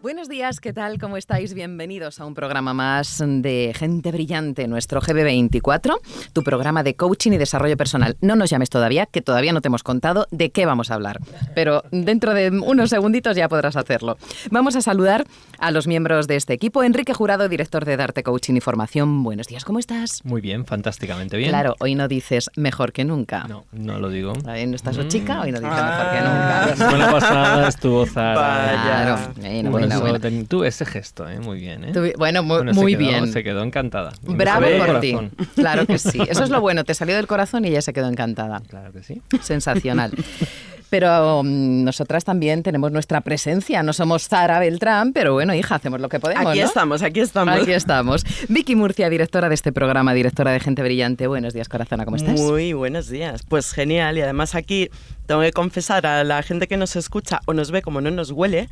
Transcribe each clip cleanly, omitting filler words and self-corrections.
Buenos días, ¿qué tal? ¿Cómo estáis? Bienvenidos a un programa más de Gente Brillante, nuestro GB24, tu programa de coaching y desarrollo personal. No nos llames todavía, que todavía no te hemos contado de qué vamos a hablar, pero dentro de unos segunditos ya podrás hacerlo. Vamos a saludar a los miembros de este equipo. Enrique Jurado, director de Darte Coaching y Formación. Buenos días, ¿cómo estás? Muy bien, fantásticamente bien. Claro, hoy no dices mejor que nunca. No, no lo digo. Hoy no estás chica, hoy no dices mejor que nunca. La semana pasada estuvo Zara. Claro, bueno. Tú ese gesto, muy bien, ¿eh? Bueno, muy bien. Se quedó encantada. Bravo por ti. Claro que sí. Eso es lo bueno, te salió del corazón y ella se quedó encantada. Claro que sí. Sensacional. Pero nosotras también tenemos nuestra presencia. No somos Zara Beltrán, pero bueno, hija, hacemos lo que podemos, Aquí estamos. Aquí estamos. Vicky Murcia, directora de este programa, directora de Gente Brillante. Buenos días, corazona, ¿cómo estás? Muy buenos días. Pues genial. Y además aquí tengo que confesar a la gente que nos escucha o nos ve como no nos huele,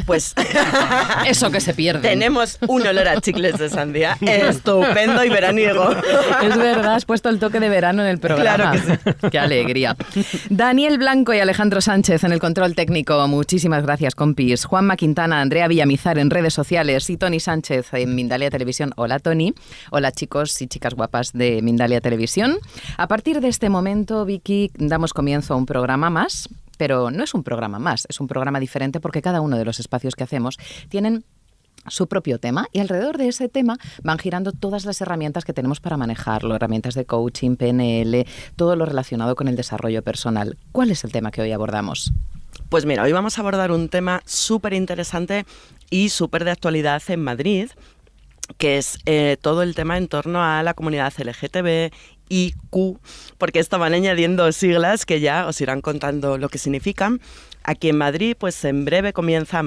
pues... Eso que se pierde. Tenemos un olor a chicles de sandía estupendo y veraniego. Es verdad, has puesto el toque de verano en el programa. Claro que sí. Qué alegría. Daniel Blanco y Alejandro Sánchez en el control técnico. Muchísimas gracias, compis. Juanma Quintana, Andrea Villamizar en redes sociales y Tony Sánchez en Mindalia Televisión. Hola, Tony. Hola, chicos y chicas guapas de Mindalia Televisión. A partir de este momento, Vicky, damos comienzo a un programa más, pero no es un programa más, es un programa diferente porque cada uno de los espacios que hacemos tienen su propio tema y alrededor de ese tema van girando todas las herramientas que tenemos para manejarlo, herramientas de coaching, PNL, todo lo relacionado con el desarrollo personal. ¿Cuál es el tema que hoy abordamos? Pues mira, hoy vamos a abordar un tema súper interesante y súper de actualidad en Madrid, que es todo el tema en torno a la comunidad LGTB y Q, porque esto van añadiendo siglas que ya os irán contando lo que significan. Aquí en Madrid, pues en breve comienza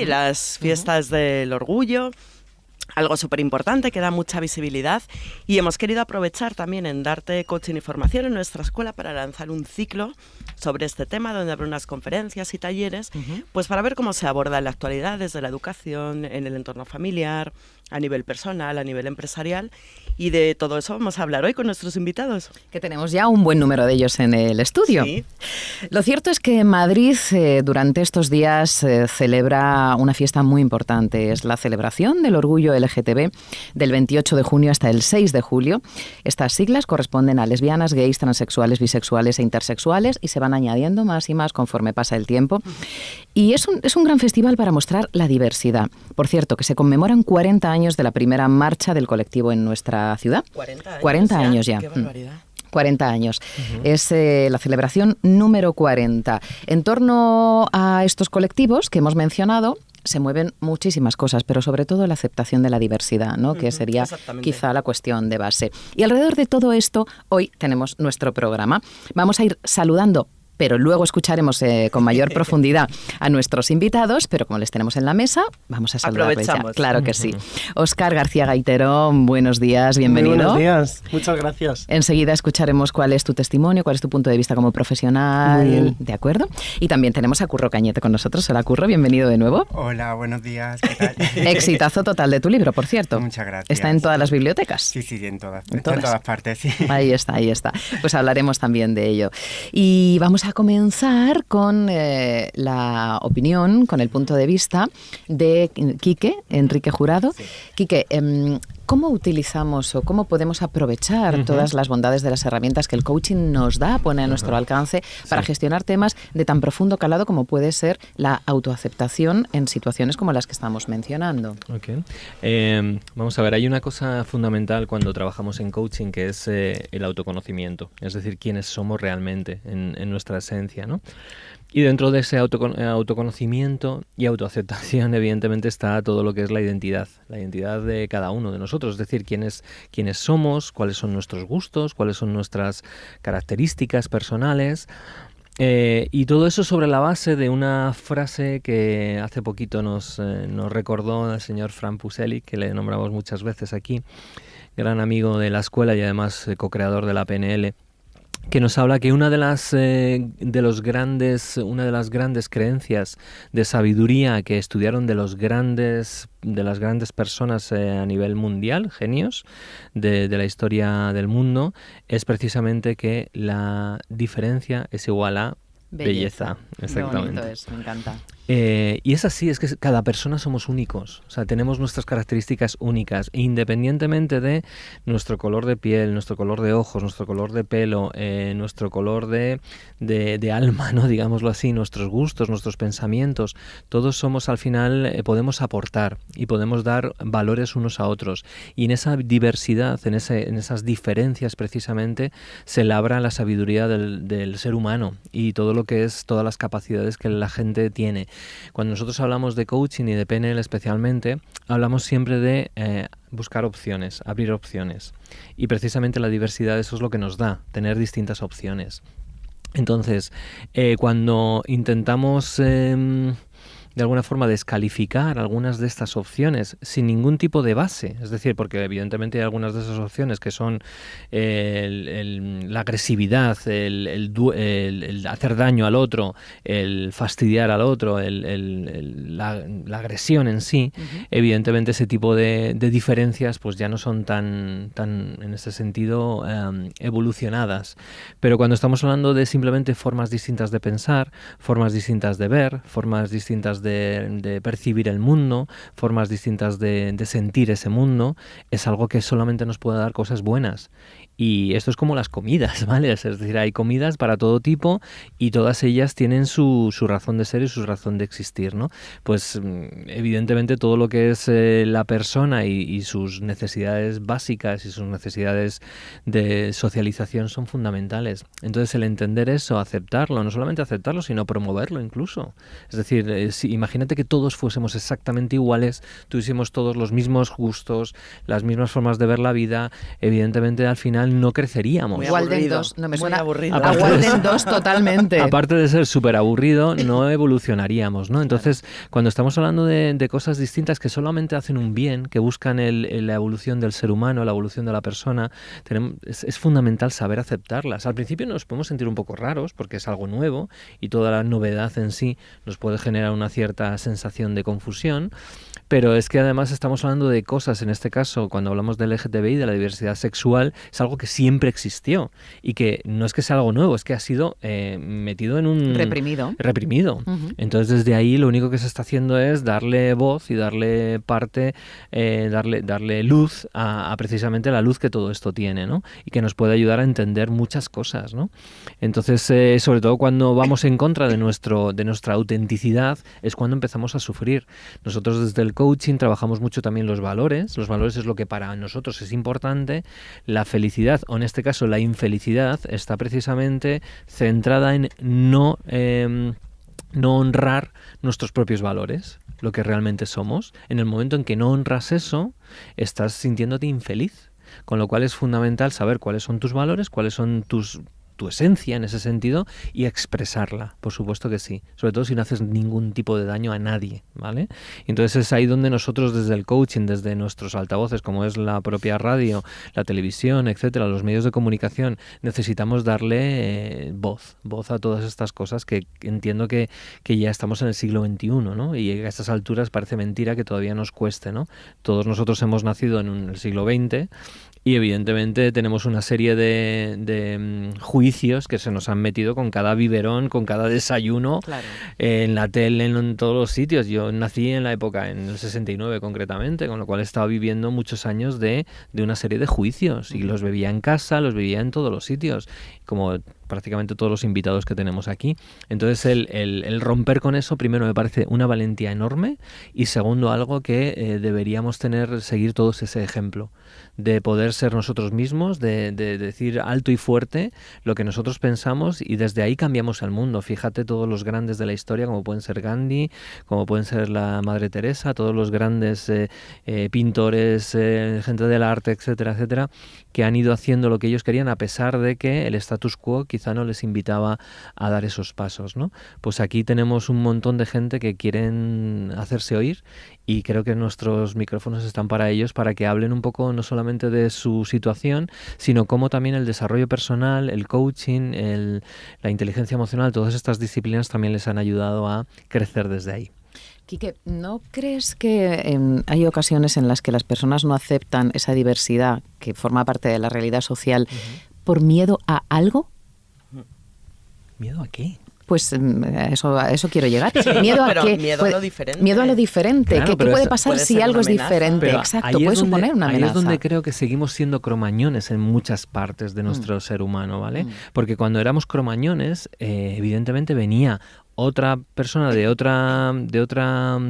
las fiestas del orgullo, algo súper importante que da mucha visibilidad, y hemos querido aprovechar también en Darte Coaching y Formación en nuestra escuela para lanzar un ciclo sobre este tema donde habrá unas conferencias y talleres, pues para ver cómo se aborda en la actualidad desde la educación, en el entorno familiar, a nivel personal, a nivel empresarial, y de todo eso vamos a hablar hoy con nuestros invitados. Que tenemos ya un buen número de ellos en el estudio. Sí. Lo cierto es que Madrid durante estos días celebra una fiesta muy importante. Es la celebración del orgullo LGTB del 28 de junio hasta el 6 de julio. Estas siglas corresponden a lesbianas, gays, transexuales, bisexuales e intersexuales y se van añadiendo más y más conforme pasa el tiempo. Y es un gran festival para mostrar la diversidad. Por cierto, que se conmemoran 40 años de la primera marcha del colectivo en nuestra ciudad. 40 años ya. Qué barbaridad. 40 años. Es la celebración número 40. En torno a estos colectivos que hemos mencionado, se mueven muchísimas cosas, pero sobre todo la aceptación de la diversidad, ¿no? Que sería quizá la cuestión de base. Y alrededor de todo esto, hoy tenemos nuestro programa. Vamos a ir saludando, pero luego escucharemos con mayor profundidad a nuestros invitados, pero como les tenemos en la mesa, vamos a saludarles ya. Claro que sí. Óscar García Gaitero, buenos días, bienvenido. Muy buenos días, muchas gracias. Enseguida escucharemos cuál es tu testimonio, cuál es tu punto de vista como profesional, ¿de acuerdo? Y también tenemos a Curro Cañete con nosotros. Hola, Curro, bienvenido de nuevo. Hola, buenos días, ¿qué tal? Exitazo total de tu libro, por cierto. Muchas gracias. ¿Está en todas las bibliotecas? Sí, en todas. Está en todas partes, sí. Ahí está. Pues hablaremos también de ello. Y vamos a comenzar con la opinión, con el punto de vista de Quique, Enrique Jurado. Sí. Quique, ¿cómo utilizamos o cómo podemos aprovechar todas las bondades de las herramientas que el coaching nos da, pone a nuestro alcance para gestionar temas de tan profundo calado como puede ser la autoaceptación en situaciones como las que estamos mencionando? Okay. Vamos a ver, hay una cosa fundamental cuando trabajamos en coaching que es el autoconocimiento, es decir, quiénes somos realmente en nuestra esencia, ¿no? Y dentro de ese autoconocimiento y autoaceptación, evidentemente, está todo lo que es la identidad de cada uno de nosotros, es decir, quiénes somos, cuáles son nuestros gustos, cuáles son nuestras características personales, y todo eso sobre la base de una frase que hace poquito nos recordó el señor Frank Puseli, que le nombramos muchas veces aquí, gran amigo de la escuela y además co-creador de la PNL, que nos habla que una de las grandes creencias de sabiduría que estudiaron de las grandes personas a nivel mundial, genios de la historia del mundo, es precisamente que la diferencia es igual a belleza. Exactamente. Qué bonito es, me encanta. Y es así, es que cada persona somos únicos, o sea, tenemos nuestras características únicas, e independientemente de nuestro color de piel, nuestro color de ojos, nuestro color de pelo, nuestro color de alma, ¿no? Digámoslo así, nuestros gustos, nuestros pensamientos, todos somos al final, podemos aportar y podemos dar valores unos a otros, y en esa diversidad, en esas diferencias precisamente, se labra la sabiduría del ser humano y todo lo que es, todas las capacidades que la gente tiene. Cuando nosotros hablamos de coaching y de PNL especialmente, hablamos siempre de buscar opciones, abrir opciones. Y precisamente la diversidad, eso es lo que nos da, tener distintas opciones. Entonces, cuando intentamos de alguna forma descalificar algunas de estas opciones sin ningún tipo de base, es decir, porque evidentemente hay algunas de esas opciones que son la agresividad, el hacer daño al otro, el fastidiar al otro, la agresión en sí. Evidentemente ese tipo de diferencias pues ya no son tan en ese sentido evolucionadas, pero cuando estamos hablando de simplemente formas distintas de pensar, formas distintas de ver, formas distintas de percibir el mundo, formas distintas de sentir ese mundo, es algo que solamente nos puede dar cosas buenas. Y esto es como las comidas, ¿vale? Es decir, hay comidas para todo tipo y todas ellas tienen su razón de ser y su razón de existir, ¿no? Pues evidentemente todo lo que es la persona y sus necesidades básicas y sus necesidades de socialización son fundamentales. Entonces el entender eso, aceptarlo, no solamente aceptarlo, sino promoverlo incluso. Es decir, imagínate que todos fuésemos exactamente iguales, tuviésemos todos los mismos gustos, las mismas formas de ver la vida, evidentemente al final no creceríamos. Walden 2, no me suena aburrido. A Walden 2 totalmente. Aparte de ser súper aburrido, no evolucionaríamos, ¿no? Entonces, cuando estamos hablando de cosas distintas que solamente hacen un bien, que buscan la evolución del ser humano, la evolución de la persona, es fundamental saber aceptarlas. Al principio nos podemos sentir un poco raros porque es algo nuevo y toda la novedad en sí nos puede generar una cierta sensación de confusión, pero es que además estamos hablando de cosas, en este caso, cuando hablamos del LGTBI, de la diversidad sexual, es algo que siempre existió y que no es que sea algo nuevo, es que ha sido metido en un... Reprimido. Entonces, desde ahí lo único que se está haciendo es darle voz y darle parte, darle luz a precisamente la luz que todo esto tiene, ¿no? Y que nos puede ayudar a entender muchas cosas, ¿no? Entonces, sobre todo cuando vamos en contra de nuestra autenticidad, es cuando empezamos a sufrir. Nosotros desde el coaching trabajamos mucho también los valores. Los valores es lo que para nosotros es importante. La felicidad, o en este caso la infelicidad, está precisamente centrada en no honrar nuestros propios valores, lo que realmente somos. En el momento en que no honras eso, estás sintiéndote infeliz. Con lo cual es fundamental saber cuáles son tus valores, cuáles son tu esencia en ese sentido y expresarla, por supuesto que sí, sobre todo si no haces ningún tipo de daño a nadie, ¿vale? Entonces es ahí donde nosotros desde el coaching, desde nuestros altavoces, como es la propia radio, la televisión, etcétera, los medios de comunicación, necesitamos darle voz a todas estas cosas que entiendo que ya estamos en el siglo XXI, ¿no? Y a estas alturas parece mentira que todavía nos cueste, ¿no? Todos nosotros hemos nacido en el siglo XX y evidentemente tenemos una serie de juicios que se nos han metido con cada biberón, con cada desayuno, claro, en la tele, en todos los sitios. Yo nací en la época, en el 69 concretamente, con lo cual he estado viviendo muchos años de una serie de juicios y los vivía en casa, los vivía en todos los sitios, como prácticamente todos los invitados que tenemos aquí. Entonces el romper con eso, primero me parece una valentía enorme y segundo algo que deberíamos seguir todos ese ejemplo de poder ser nosotros mismos, de decir alto y fuerte lo que nosotros pensamos y desde ahí cambiamos el mundo. Fíjate todos los grandes de la historia, como pueden ser Gandhi, como pueden ser la Madre Teresa, todos los grandes pintores, gente del arte, etcétera, etcétera, que han ido haciendo lo que ellos querían a pesar de que el status quo quizá quizá no les invitaba a dar esos pasos, ¿no? Pues aquí tenemos un montón de gente que quieren hacerse oír y creo que nuestros micrófonos están para ellos, para que hablen un poco no solamente de su situación, sino cómo también el desarrollo personal, el coaching, la inteligencia emocional, todas estas disciplinas también les han ayudado a crecer desde ahí. Quique, ¿no crees que hay ocasiones en las que las personas no aceptan esa diversidad que forma parte de la realidad social por miedo a algo? ¿Miedo a qué? Pues a eso quiero llegar. ¿Miedo a qué? Miedo a lo diferente. Miedo a lo diferente. Claro, ¿Qué puede pasar si algo es diferente? Pero Exacto, puede suponer una amenaza. Ahí es donde creo que seguimos siendo cromañones en muchas partes de nuestro ser humano, ¿vale? Porque cuando éramos cromañones, evidentemente venía otra persona de otra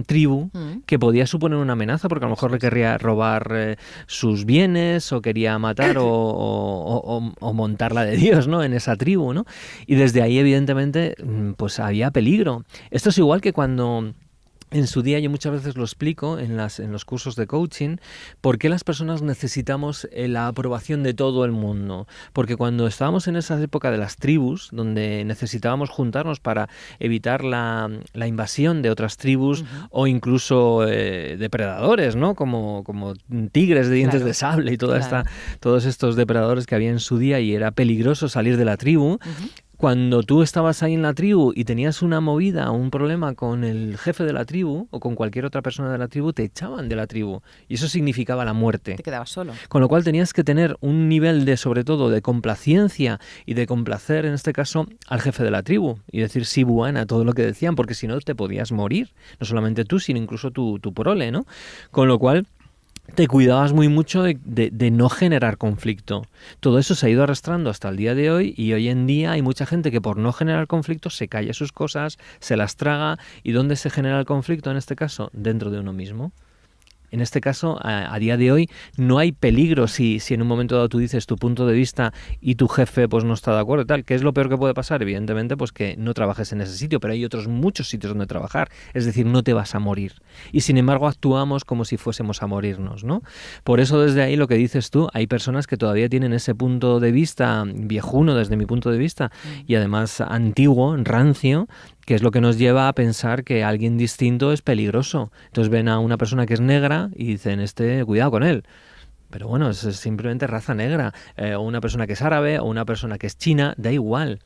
tribu que podía suponer una amenaza, porque a lo mejor le querría robar sus bienes o quería matar o montarla de Dios, ¿no? En esa tribu, ¿no? Y desde ahí, evidentemente, pues había peligro. Esto es igual que cuando en su día, yo muchas veces lo explico en los cursos de coaching, por qué las personas necesitamos la aprobación de todo el mundo. Porque cuando estábamos en esa época de las tribus, donde necesitábamos juntarnos para evitar la invasión de otras tribus o incluso depredadores, ¿no? Como tigres de dientes de sable y todos estos depredadores que había en su día, y era peligroso salir de la tribu. Cuando tú estabas ahí en la tribu y tenías una movida o un problema con el jefe de la tribu o con cualquier otra persona de la tribu, te echaban de la tribu y eso significaba la muerte. Te quedabas solo. Con lo cual tenías que tener un nivel sobre todo de complacencia y de complacer, en este caso, al jefe de la tribu y decir sí, buena, a todo lo que decían, porque si no te podías morir. No solamente tú, sino incluso tu prole, ¿no? Con lo cual te cuidabas muy mucho de no generar conflicto. Todo eso se ha ido arrastrando hasta el día de hoy, y hoy en día hay mucha gente que por no generar conflicto se calla sus cosas, se las traga. ¿Y dónde se genera el conflicto en este caso? Dentro de uno mismo. En este caso, a día de hoy, no hay peligro si en un momento dado tú dices tu punto de vista y tu jefe pues no está de acuerdo y tal. ¿Qué es lo peor que puede pasar? Evidentemente, pues que no trabajes en ese sitio, pero hay otros muchos sitios donde trabajar. Es decir, no te vas a morir. Y sin embargo, actuamos como si fuésemos a morirnos, ¿no? Por eso, desde ahí, lo que dices tú, hay personas que todavía tienen ese punto de vista viejuno, desde mi punto de vista, y además antiguo, rancio, que es lo que nos lleva a pensar que alguien distinto es peligroso. Entonces ven a una persona que es negra y dicen, cuidado con él. Pero bueno, es simplemente raza negra. O una persona que es árabe, o una persona que es china, da igual.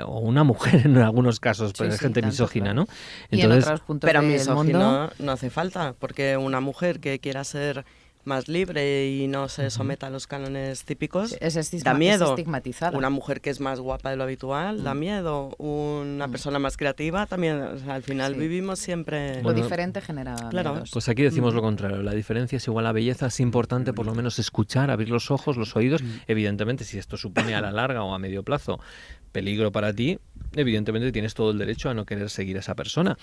O una mujer en algunos casos, pues hay gente misógina, ¿no? Entonces, pero misógino no hace falta, porque una mujer que quiera ser más libre y no se someta a los cánones típicos, da miedo. Es estigmatizada. Una mujer que es más guapa de lo habitual, da miedo. Una persona más creativa también. O sea, al final vivimos siempre... Lo diferente genera miedos. Pues aquí decimos lo contrario. La diferencia es igual a belleza. Es importante por lo menos escuchar, abrir los ojos, los oídos. Evidentemente, si esto supone a la larga o a medio plazo peligro para ti, evidentemente tienes todo el derecho a no querer seguir a esa persona.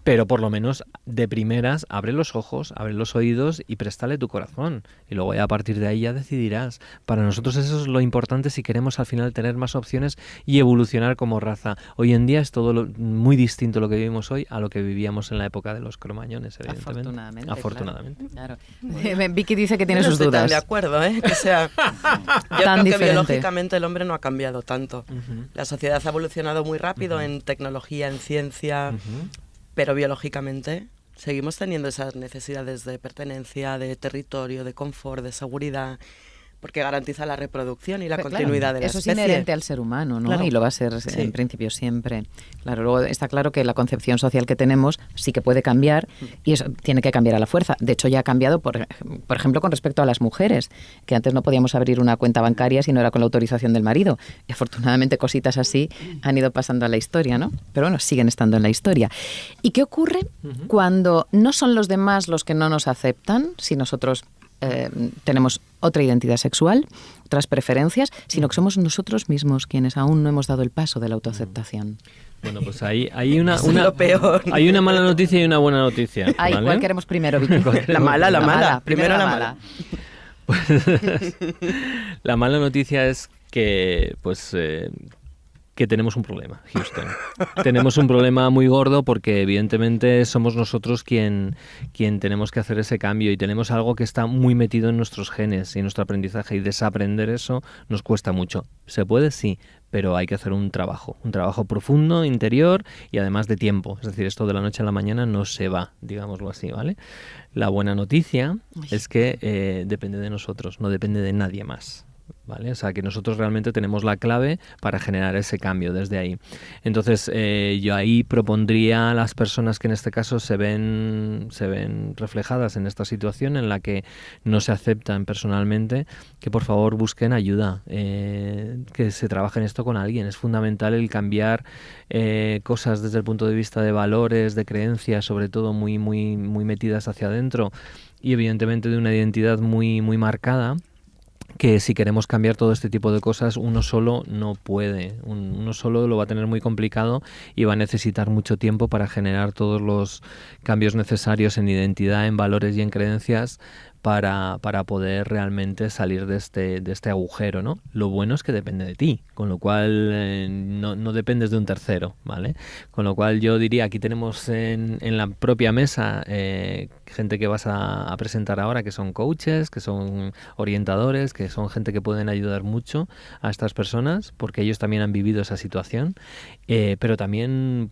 Pero por lo menos de primeras abre los ojos, abre los oídos y préstale tu corazón. Y luego ya a partir de ahí ya decidirás. Para nosotros eso es lo importante si queremos al final tener más opciones y evolucionar como raza. Hoy en día es todo muy distinto lo que vivimos hoy a lo que vivíamos en la época de los cromañones, evidentemente. Afortunadamente. Claro. Vicky dice que tiene sus dudas. Estoy tan de acuerdo, que sea... Yo creo que biológicamente el hombre no ha cambiado tanto. La sociedad ha evolucionado muy rápido en tecnología, en ciencia, pero biológicamente seguimos teniendo esas necesidades de pertenencia, de territorio, de confort, de seguridad, porque garantiza la reproducción y la continuidad de la especie. Eso es inherente al ser humano, ¿no? Claro. Y lo va a ser en principio siempre. Claro, luego está claro que la concepción social que tenemos sí que puede cambiar y eso tiene que cambiar a la fuerza. De hecho, ya ha cambiado, por ejemplo, con respecto a las mujeres, que antes no podíamos abrir una cuenta bancaria si no era con la autorización del marido. Y afortunadamente cositas así han ido pasando a la historia, ¿no? Pero bueno, siguen estando en la historia. ¿Y qué ocurre cuando no son los demás los que no nos aceptan, si nosotros tenemos otra identidad sexual, otras preferencias, sino que somos nosotros mismos quienes aún no hemos dado el paso de la autoaceptación? Bueno, pues hay una mala noticia y una buena noticia. ¿Vale? ¿Cuál queremos primero, Vicky? La mala. Primero la mala. Pues, la mala noticia es que, que tenemos un problema, Houston. Tenemos un problema muy gordo porque evidentemente somos nosotros quien tenemos que hacer ese cambio y tenemos algo que está muy metido en nuestros genes y en nuestro aprendizaje, y desaprender eso nos cuesta mucho. ¿Se puede? Sí, pero hay que hacer un trabajo profundo, interior y además de tiempo. Es decir, esto de la noche a la mañana no se va, digámoslo así, ¿vale? La buena noticia es que depende de nosotros, no depende de nadie más. ¿Vale? O sea, que nosotros realmente tenemos la clave para generar ese cambio desde ahí. Entonces, yo ahí propondría a las personas que en este caso se ven reflejadas en esta situación en la que no se aceptan personalmente, que por favor busquen ayuda, que se trabaje en esto con alguien. Es fundamental el cambiar cosas desde el punto de vista de valores, de creencias, sobre todo muy, muy, muy metidas hacia adentro, y evidentemente de una identidad muy, muy marcada, que si queremos cambiar todo este tipo de cosas, uno solo no puede. Uno solo lo va a tener muy complicado y va a necesitar mucho tiempo para generar todos los cambios necesarios en identidad, en valores y en creencias para poder realmente salir de este agujero, ¿no? Lo bueno es que depende de ti, con lo cual no dependes de un tercero, ¿vale? Con lo cual yo diría, aquí tenemos en la propia mesa gente que vas a presentar ahora, que son coaches, que son orientadores, que son gente que pueden ayudar mucho a estas personas, porque ellos también han vivido esa situación, pero también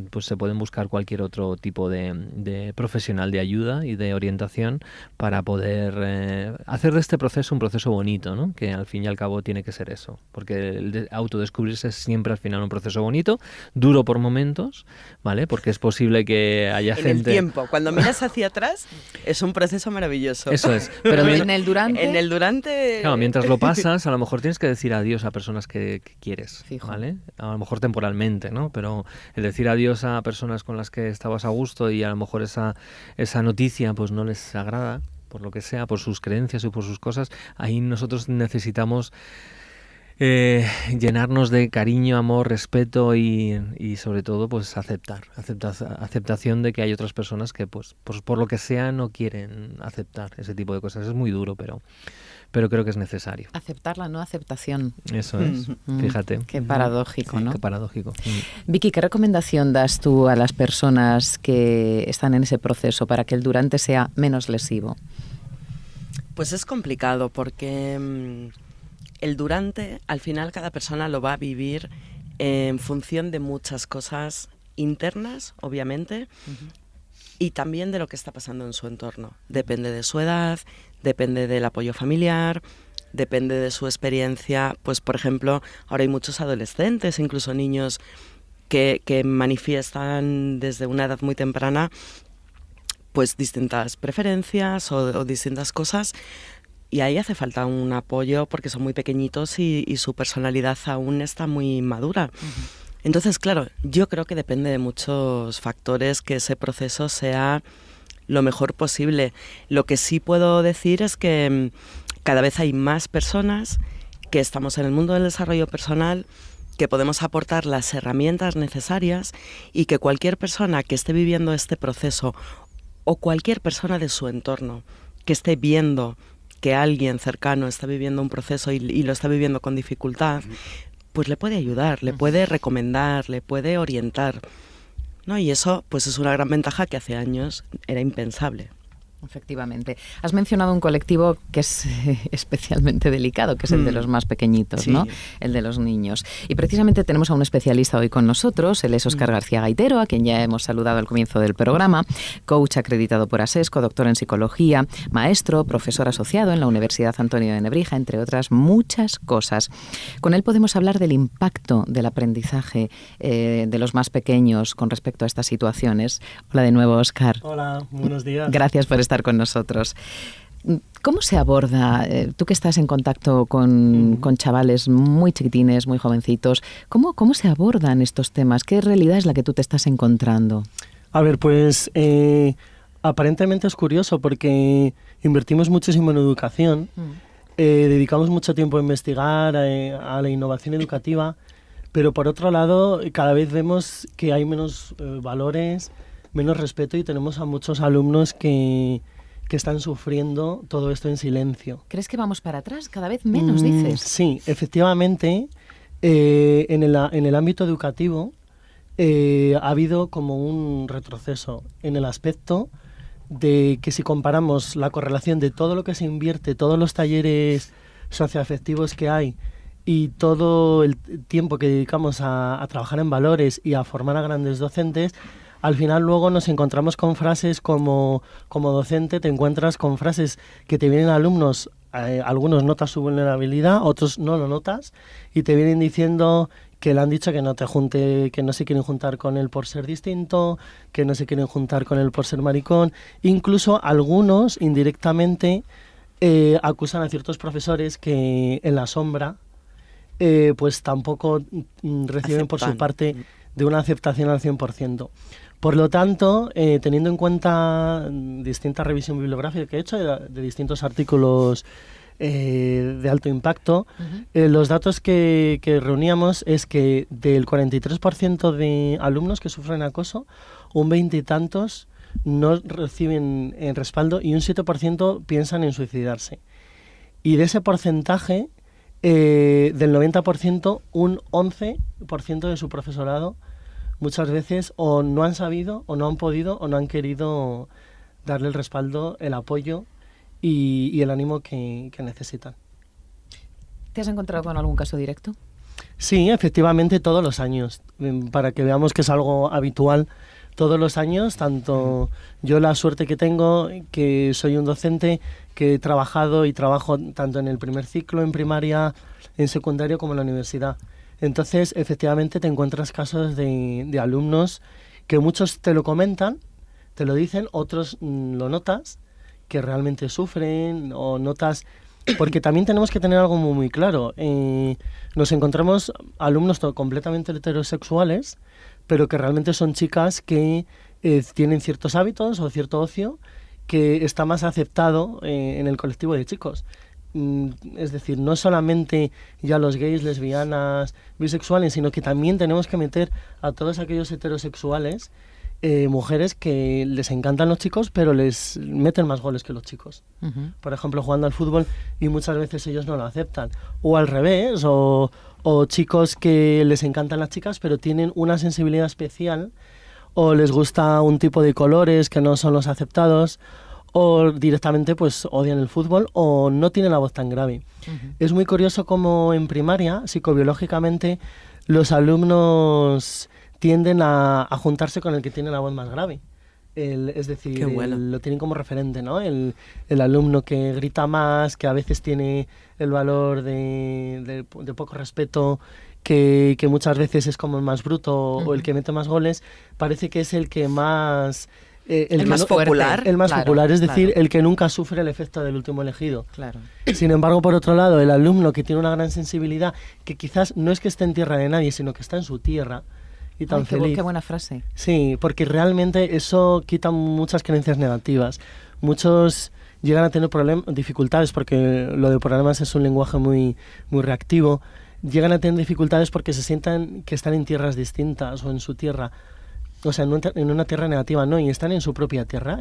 pues se pueden buscar cualquier otro tipo de profesional de ayuda y de orientación para poder hacer de este proceso un proceso bonito, ¿no? Que al fin y al cabo tiene que ser eso, porque el autodescubrirse es siempre al final un proceso bonito, duro por momentos, ¿vale? Porque es posible que haya gente... En el tiempo, cuando miras hacia atrás, es un proceso maravilloso. Eso es. Pero en el durante... En el durante... Claro, mientras lo pasas, a lo mejor tienes que decir adiós a personas que quieres, Fijo. ¿vale? A lo mejor temporalmente, ¿no? Pero el decir adiós a personas con las que estabas a gusto y a lo mejor esa noticia pues no les agrada, por lo que sea, por sus creencias y por sus cosas, ahí nosotros necesitamos llenarnos de cariño, amor, respeto y sobre todo pues aceptación de que hay otras personas que pues por lo que sea no quieren aceptar ese tipo de cosas. Es muy duro, pero creo que es necesario. Aceptar la no aceptación. Eso es, fíjate. Qué paradójico, Sí, ¿no? Qué paradójico. Vicky, ¿qué recomendación das tú a las personas que están en ese proceso para que el durante sea menos lesivo? Pues es complicado porque el durante, al final cada persona lo va a vivir en función de muchas cosas internas, obviamente, y también de lo que está pasando en su entorno. Depende de su edad, depende del apoyo familiar, depende de su experiencia. Pues, por ejemplo, ahora hay muchos adolescentes, incluso niños, que manifiestan desde una edad muy temprana pues distintas preferencias o distintas cosas, y ahí hace falta un apoyo porque son muy pequeñitos y su personalidad aún está muy madura. Entonces, claro, yo creo que depende de muchos factores que ese proceso sea lo mejor posible. Lo que sí puedo decir es que cada vez hay más personas que estamos en el mundo del desarrollo personal, que podemos aportar las herramientas necesarias, y que cualquier persona que esté viviendo este proceso o cualquier persona de su entorno que esté viendo que alguien cercano está viviendo un proceso y lo está viviendo con dificultad, pues le puede ayudar, le puede recomendar, le puede orientar, ¿no? Y eso pues es una gran ventaja que hace años era impensable. Efectivamente. Has mencionado un colectivo que es especialmente delicado, que es el de los más pequeñitos, Sí. ¿no? El de los niños. Y precisamente tenemos a un especialista hoy con nosotros. Él es Óscar García Gaitero, a quien ya hemos saludado al comienzo del programa, coach acreditado por ASESCO, doctor en psicología, maestro, profesor asociado en la Universidad Antonio de Nebrija, entre otras muchas cosas. Con él podemos hablar del impacto del aprendizaje de los más pequeños con respecto a estas situaciones. Hola de nuevo, Óscar. Hola, buenos días. Gracias por estar con nosotros. ¿Cómo se aborda, tú que estás en contacto con chavales muy chiquitines, muy jovencitos, ¿cómo se abordan estos temas? ¿Qué realidad es la que tú te estás encontrando? A ver, pues aparentemente es curioso porque invertimos muchísimo en educación, dedicamos mucho tiempo a investigar, a la innovación educativa, pero por otro lado cada vez vemos que hay menos valores, menos respeto, y tenemos a muchos alumnos que están sufriendo todo esto en silencio. ¿Crees que vamos para atrás? Cada vez menos, dices. Sí, efectivamente. En el ámbito educativo ha habido como un retroceso en el aspecto de que si comparamos la correlación de todo lo que se invierte, todos los talleres socioafectivos que hay y todo el tiempo que dedicamos a trabajar en valores y a formar a grandes docentes, al final luego nos encontramos con frases como docente, te encuentras con frases que te vienen alumnos, algunos notas su vulnerabilidad, otros no lo notas, y te vienen diciendo que le han dicho que no te junte, que no se quieren juntar con él por ser distinto, que no se quieren juntar con él por ser maricón. Incluso algunos indirectamente acusan a ciertos profesores que en la sombra pues tampoco reciben por su parte de una aceptación al 100%. Por lo tanto, teniendo en cuenta distinta revisión bibliográfica que he hecho de distintos artículos de alto impacto, los datos que reuníamos es que del 43% de alumnos que sufren acoso, un 20 y tantos no reciben respaldo y un 7% piensan en suicidarse. Y de ese porcentaje, del 90%, un 11% de su profesorado muchas veces o no han sabido, o no han podido, o no han querido darle el respaldo, el apoyo y el ánimo que necesitan. ¿Te has encontrado con algún caso directo? Sí, efectivamente, todos los años, para que veamos que es algo habitual. Todos los años, tanto yo la suerte que tengo, que soy un docente que he trabajado y trabajo tanto en el primer ciclo, en primaria, en secundario, como en la universidad. Entonces, efectivamente, te encuentras casos de alumnos que muchos te lo comentan, te lo dicen, otros lo notas, que realmente sufren, o notas... Porque también tenemos que tener algo muy claro. Nos encontramos alumnos completamente heterosexuales, pero que realmente son chicas que tienen ciertos hábitos o cierto ocio que está más aceptado en el colectivo de chicos. Es decir, no solamente ya los gays, lesbianas, bisexuales, sino que también tenemos que meter a todos aquellos heterosexuales, mujeres que les encantan los chicos, pero les meten más goles que los chicos. Por ejemplo, jugando al fútbol, y muchas veces ellos no lo aceptan. O al revés, o chicos que les encantan las chicas, pero tienen una sensibilidad especial, o les gusta un tipo de colores que no son los aceptados, o directamente pues odian el fútbol o no tienen la voz tan grave. Es muy curioso cómo en primaria, psicobiológicamente, los alumnos tienden a juntarse con el que tiene la voz más grave. Es decir, lo tienen como referente, ¿no? El alumno que grita más, que a veces tiene el valor de poco respeto, que muchas veces es como el más bruto o el que mete más goles, parece que es el que más... el más popular. El más popular, es decir, el que nunca sufre el efecto del último elegido. Claro. Sin embargo, por otro lado, el alumno que tiene una gran sensibilidad, que quizás no es que esté en tierra de nadie, sino que está en su tierra, y tan feliz. Qué buena frase. Sí, porque realmente eso quita muchas creencias negativas. Muchos llegan a tener dificultades, porque lo de problemas es un lenguaje muy, muy reactivo. Llegan a tener dificultades porque se sientan que están en tierras distintas o en su tierra. O sea, en una tierra negativa, no, y están en su propia tierra.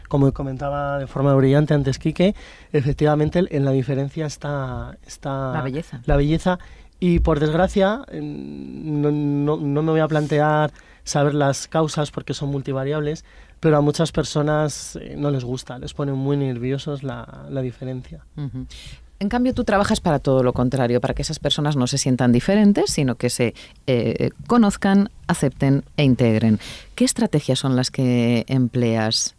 Como comentaba de forma brillante antes Quique, efectivamente en la diferencia está la belleza. La belleza. Y por desgracia, no me voy a plantear saber las causas porque son multivariables, pero a muchas personas no les gusta, les pone muy nerviosos la diferencia. En cambio, tú trabajas para todo lo contrario, para que esas personas no se sientan diferentes, sino que se conozcan, acepten e integren. ¿Qué estrategias son las que empleas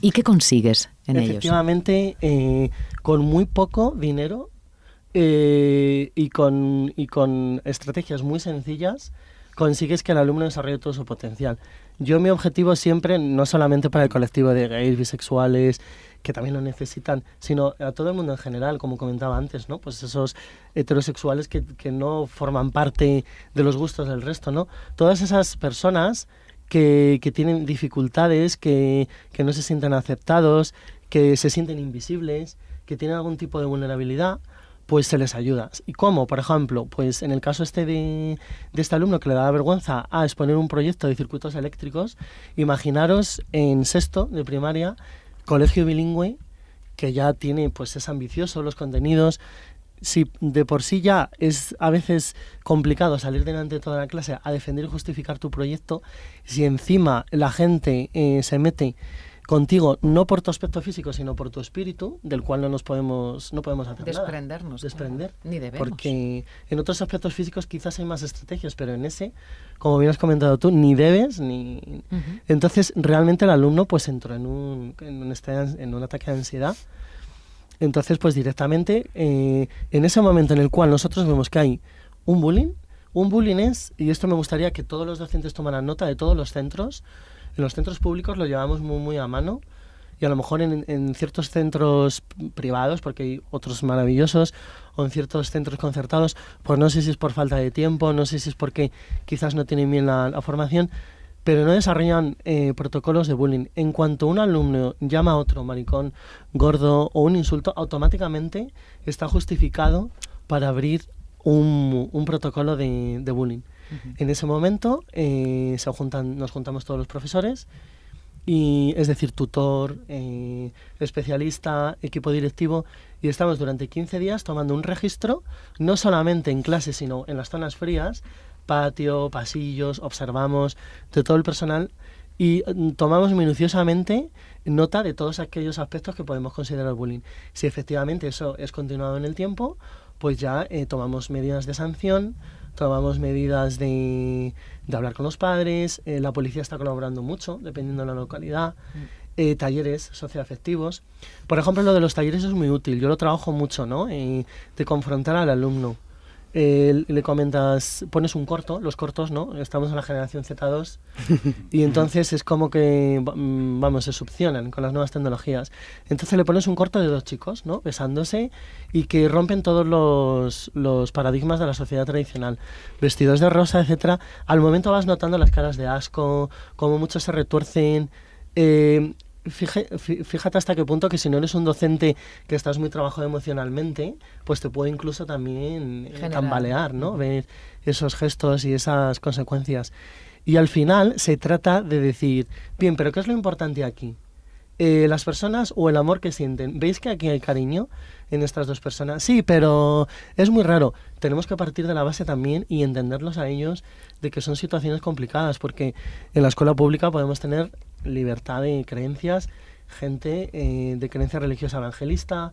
y qué consigues en ellos? Efectivamente, con muy poco dinero y con estrategias muy sencillas, consigues que el alumno desarrolle todo su potencial. Mi objetivo siempre, no solamente para el colectivo de gays, bisexuales, que también lo necesitan, sino a todo el mundo en general, como comentaba antes, ¿no? Pues esos heterosexuales que no forman parte de los gustos del resto, ¿no? Todas esas personas que tienen dificultades, que no se sienten aceptados, que se sienten invisibles, que tienen algún tipo de vulnerabilidad, pues se les ayuda. ¿Y cómo? Por ejemplo, pues en el caso de este alumno que le daba vergüenza a exponer un proyecto de circuitos eléctricos, imaginaros en sexto de primaria, colegio bilingüe, que ya tiene, pues es ambicioso los contenidos, si de por sí ya es a veces complicado salir delante de toda la clase a defender y justificar tu proyecto, si encima la gente se mete contigo no por tu aspecto físico, sino por tu espíritu, del cual no podemos hacer desprendernos, nada. Desprender. Ni debemos. Porque en otros aspectos físicos quizás hay más estrategias, pero en ese, como bien has comentado tú, ni debes, ni... Entonces, realmente el alumno pues entró en un ataque de ansiedad. Entonces, pues directamente, en ese momento en el cual nosotros vemos que hay un bullying es, y esto me gustaría que todos los docentes tomaran nota de todos los centros. En los centros públicos lo llevamos muy, muy a mano, y a lo mejor en ciertos centros privados, porque hay otros maravillosos, o en ciertos centros concertados, pues no sé si es por falta de tiempo, no sé si es porque quizás no tienen bien la formación, pero no desarrollan protocolos de bullying. En cuanto un alumno llama a otro maricón, gordo o un insulto, automáticamente está justificado para abrir un protocolo de bullying. En ese momento nos juntamos todos los profesores, y es decir, tutor, especialista, equipo directivo, y estamos durante 15 días tomando un registro, no solamente en clase, sino en las zonas frías, patio, pasillos, observamos de todo el personal y tomamos minuciosamente nota de todos aquellos aspectos que podemos considerar bullying. Si efectivamente eso es continuado en el tiempo, pues ya tomamos medidas de sanción, tomamos medidas de hablar con los padres, la policía está colaborando mucho, dependiendo de la localidad, talleres socioafectivos. Por ejemplo, lo de los talleres es muy útil, yo lo trabajo mucho, ¿no? De confrontar al alumno. Le comentas, pones un corto, los cortos, ¿no? Estamos en la generación Z2 y entonces es como que, se succionan con las nuevas tecnologías. Entonces le pones un corto de dos chicos, ¿no? Besándose, y que rompen todos los paradigmas de la sociedad tradicional. Vestidos de rosa, etcétera. Al momento vas notando las caras de asco, como muchos se retuercen. Fíjate hasta qué punto que si no eres un docente que estás muy trabajado emocionalmente, pues te puede incluso también tambalear, ¿no? Ver esos gestos y esas consecuencias. Y al final se trata de decir, bien, pero ¿qué es lo importante aquí? ¿Las personas o el amor que sienten? ¿Veis que aquí hay cariño en estas dos personas? Sí, pero es muy raro. Tenemos que partir de la base también y entenderlos a ellos de que son situaciones complicadas, porque en la escuela pública podemos tener libertad de creencias, gente de creencia religiosa evangelista,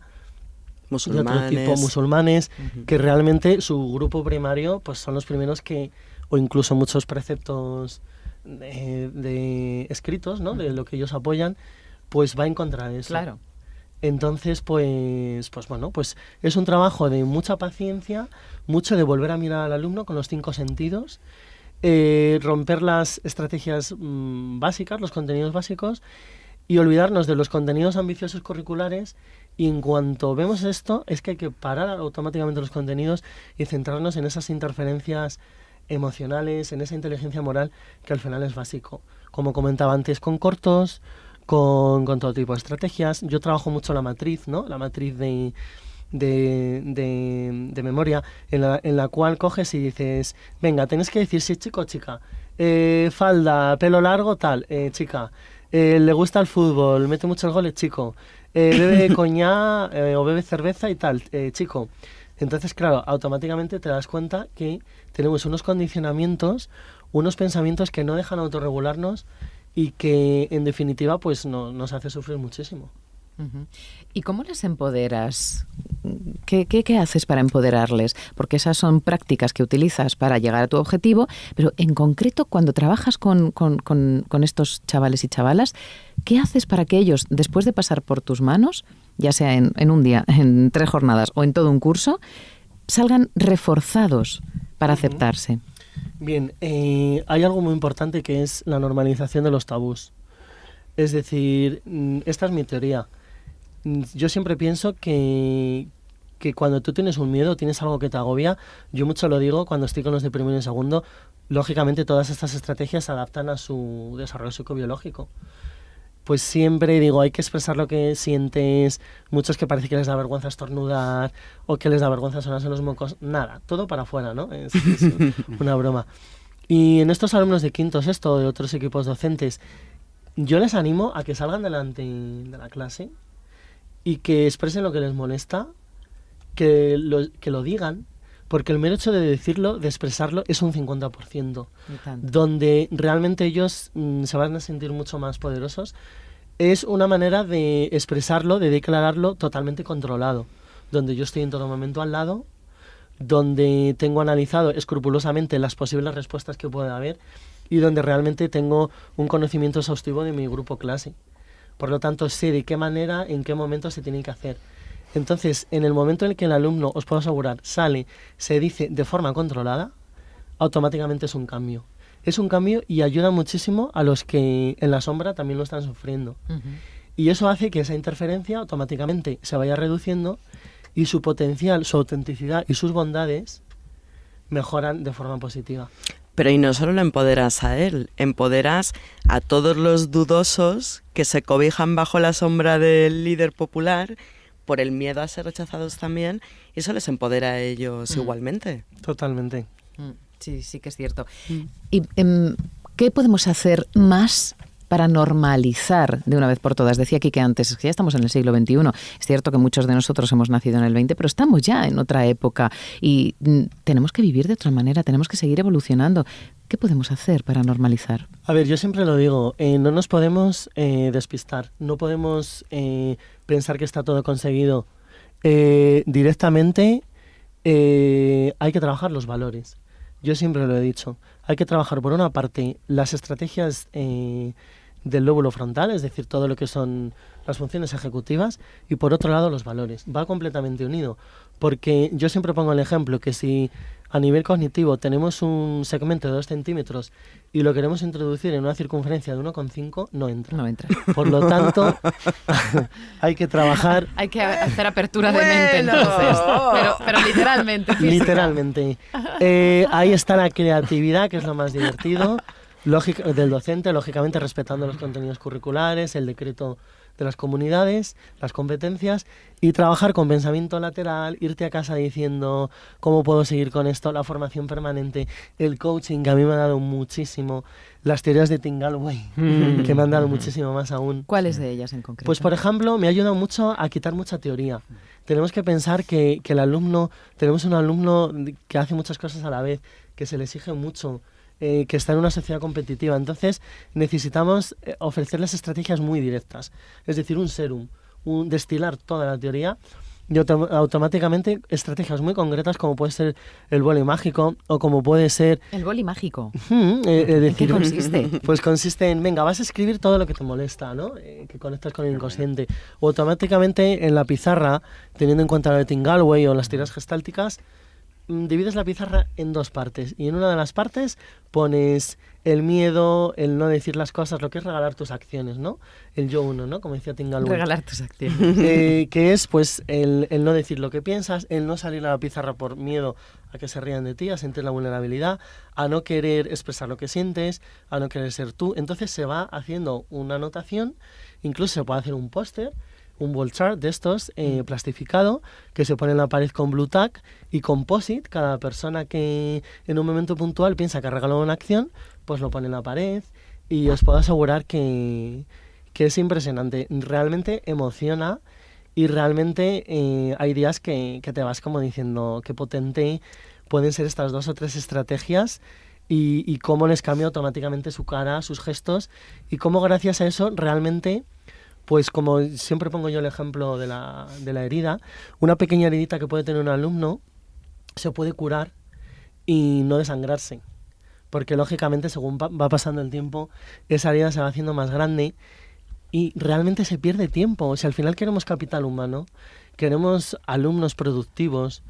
musulmanes, de otro tipo, musulmanes, que realmente su grupo primario pues son los primeros que, o incluso muchos preceptos de escritos, ¿no? De lo que ellos apoyan, pues va en contra de eso. Claro. Entonces, pues es un trabajo de mucha paciencia, mucho de volver a mirar al alumno con los 5 sentidos, romper las estrategias básicas, los contenidos básicos, y olvidarnos de los contenidos ambiciosos curriculares. Y en cuanto vemos esto, es que hay que parar automáticamente los contenidos y centrarnos en esas interferencias emocionales, en esa inteligencia moral que al final es básico. Como comentaba antes, con cortos, con todo tipo de estrategias. Yo trabajo mucho la matriz, ¿no? La matriz de memoria, en la cual coges y dices, venga, tienes que decir si es chico o chica, falda, pelo largo, tal, chica, le gusta el fútbol, mete muchos goles, chico, bebe coñac o bebe cerveza y tal, chico. Entonces, claro, automáticamente te das cuenta que tenemos unos condicionamientos, unos pensamientos que no dejan autorregularnos y que, en definitiva, pues nos hace sufrir muchísimo. ¿Y cómo les empoderas? ¿Qué haces para empoderarles? Porque esas son prácticas que utilizas para llegar a tu objetivo, pero en concreto, cuando trabajas con estos chavales y chavalas, ¿qué haces para que ellos, después de pasar por tus manos, ya sea en un día, en 3 jornadas o en todo un curso, salgan reforzados para aceptarse? Bien, hay algo muy importante que es la normalización de los tabús. Es decir, esta es mi teoría. Yo siempre pienso que cuando tú tienes un miedo, tienes algo que te agobia, yo mucho lo digo cuando estoy con los de primero y segundo, lógicamente todas estas estrategias se adaptan a su desarrollo psicobiológico. Pues siempre digo, hay que expresar lo que sientes, muchos que parece que les da vergüenza estornudar o que les da vergüenza sonarse los mocos, nada, todo para afuera, ¿no? Es una broma. Y en estos alumnos de quinto, sexto, de otros equipos docentes, yo les animo a que salgan delante de la clase y que expresen lo que les molesta, que lo digan, porque el mero hecho de decirlo, de expresarlo, es un 50%, donde realmente ellos se van a sentir mucho más poderosos. Es una manera de expresarlo, de declararlo totalmente controlado, donde yo estoy en todo momento al lado, donde tengo analizado escrupulosamente las posibles respuestas que pueda haber y donde realmente tengo un conocimiento exhaustivo de mi grupo clase. Por lo tanto, sé de qué manera, en qué momento se tiene que hacer. Entonces, en el momento en el que el alumno, os puedo asegurar, sale, se dice de forma controlada, automáticamente es un cambio. Es un cambio y ayuda muchísimo a los que en la sombra también lo están sufriendo. Y eso hace que esa interferencia automáticamente se vaya reduciendo y su potencial, su autenticidad y sus bondades mejoran de forma positiva. Pero y no solo lo empoderas a él, empoderas a todos los dudosos que se cobijan bajo la sombra del líder popular por el miedo a ser rechazados también, y eso les empodera a ellos igualmente. Totalmente. Sí, sí que es cierto. ¿Y qué podemos hacer más para normalizar de una vez por todas? Decía aquí que antes, que ya estamos en el siglo XXI. Es cierto que muchos de nosotros hemos nacido en el XX, pero estamos ya en otra época y tenemos que vivir de otra manera, tenemos que seguir evolucionando. ¿Qué podemos hacer para normalizar? A ver, yo siempre lo digo, no nos podemos despistar, no podemos pensar que está todo conseguido. Directamente hay que trabajar los valores. Yo siempre lo he dicho. Hay que trabajar, por una parte, las estrategias del lóbulo frontal, es decir, todo lo que son las funciones ejecutivas, y por otro lado, los valores. Va completamente unido, porque yo siempre pongo el ejemplo que si a nivel cognitivo tenemos un segmento de 2 centímetros y lo queremos introducir en una circunferencia de 1,5, no entra. No entra. Por lo tanto, hay que trabajar... Hay que hacer apertura de mente, entonces. Pero literalmente. Física. Literalmente. Ahí está la creatividad, que es lo más divertido, del docente, lógicamente respetando los contenidos curriculares, el decreto de las comunidades, las competencias, y trabajar con pensamiento lateral, irte a casa diciendo cómo puedo seguir con esto, la formación permanente, el coaching, que a mí me ha dado muchísimo, las teorías de Tim Gallwey, que me han dado muchísimo más aún. ¿Cuáles de ellas en concreto? Pues, por ejemplo, me ha ayudado mucho a quitar mucha teoría. Tenemos que pensar que el alumno, tenemos un alumno que hace muchas cosas a la vez, que se le exige mucho, que está en una sociedad competitiva. Entonces necesitamos ofrecerles estrategias muy directas, es decir, un serum, destilar toda la teoría y automáticamente estrategias muy concretas, como puede ser el boli mágico o como puede ser... ¿El boli mágico? ¿En qué consiste? Pues consiste en, venga, vas a escribir todo lo que te molesta, ¿no? Que conectas con el inconsciente. O automáticamente en la pizarra, teniendo en cuenta lo de Tim Gallwey o las teorías gestálticas, divides la pizarra en 2 partes y en una de las partes pones el miedo, el no decir las cosas, lo que es regalar tus acciones, ¿no? El yo uno, ¿no? Como decía Tim Gallwey. Regalar tus acciones. Que es pues el no decir lo que piensas, el no salir a la pizarra por miedo a que se rían de ti, a sentir la vulnerabilidad, a no querer expresar lo que sientes, a no querer ser tú. Entonces se va haciendo una anotación, incluso se puede hacer un póster, un wall chart de estos plastificado, que se pone en la pared con blue tack y composite. Cada persona que en un momento puntual piensa que ha regalado una acción, pues lo pone en la pared, y os puedo asegurar que es impresionante. Realmente emociona y realmente hay días que te vas como diciendo qué potente pueden ser estas 2 o 3 estrategias y cómo les cambia automáticamente su cara, sus gestos, y cómo gracias a eso realmente... Pues como siempre pongo yo el ejemplo de la herida, una pequeña heridita que puede tener un alumno se puede curar y no desangrarse, porque lógicamente según va pasando el tiempo, esa herida se va haciendo más grande y realmente se pierde tiempo. O sea, al final queremos capital humano, queremos alumnos productivos,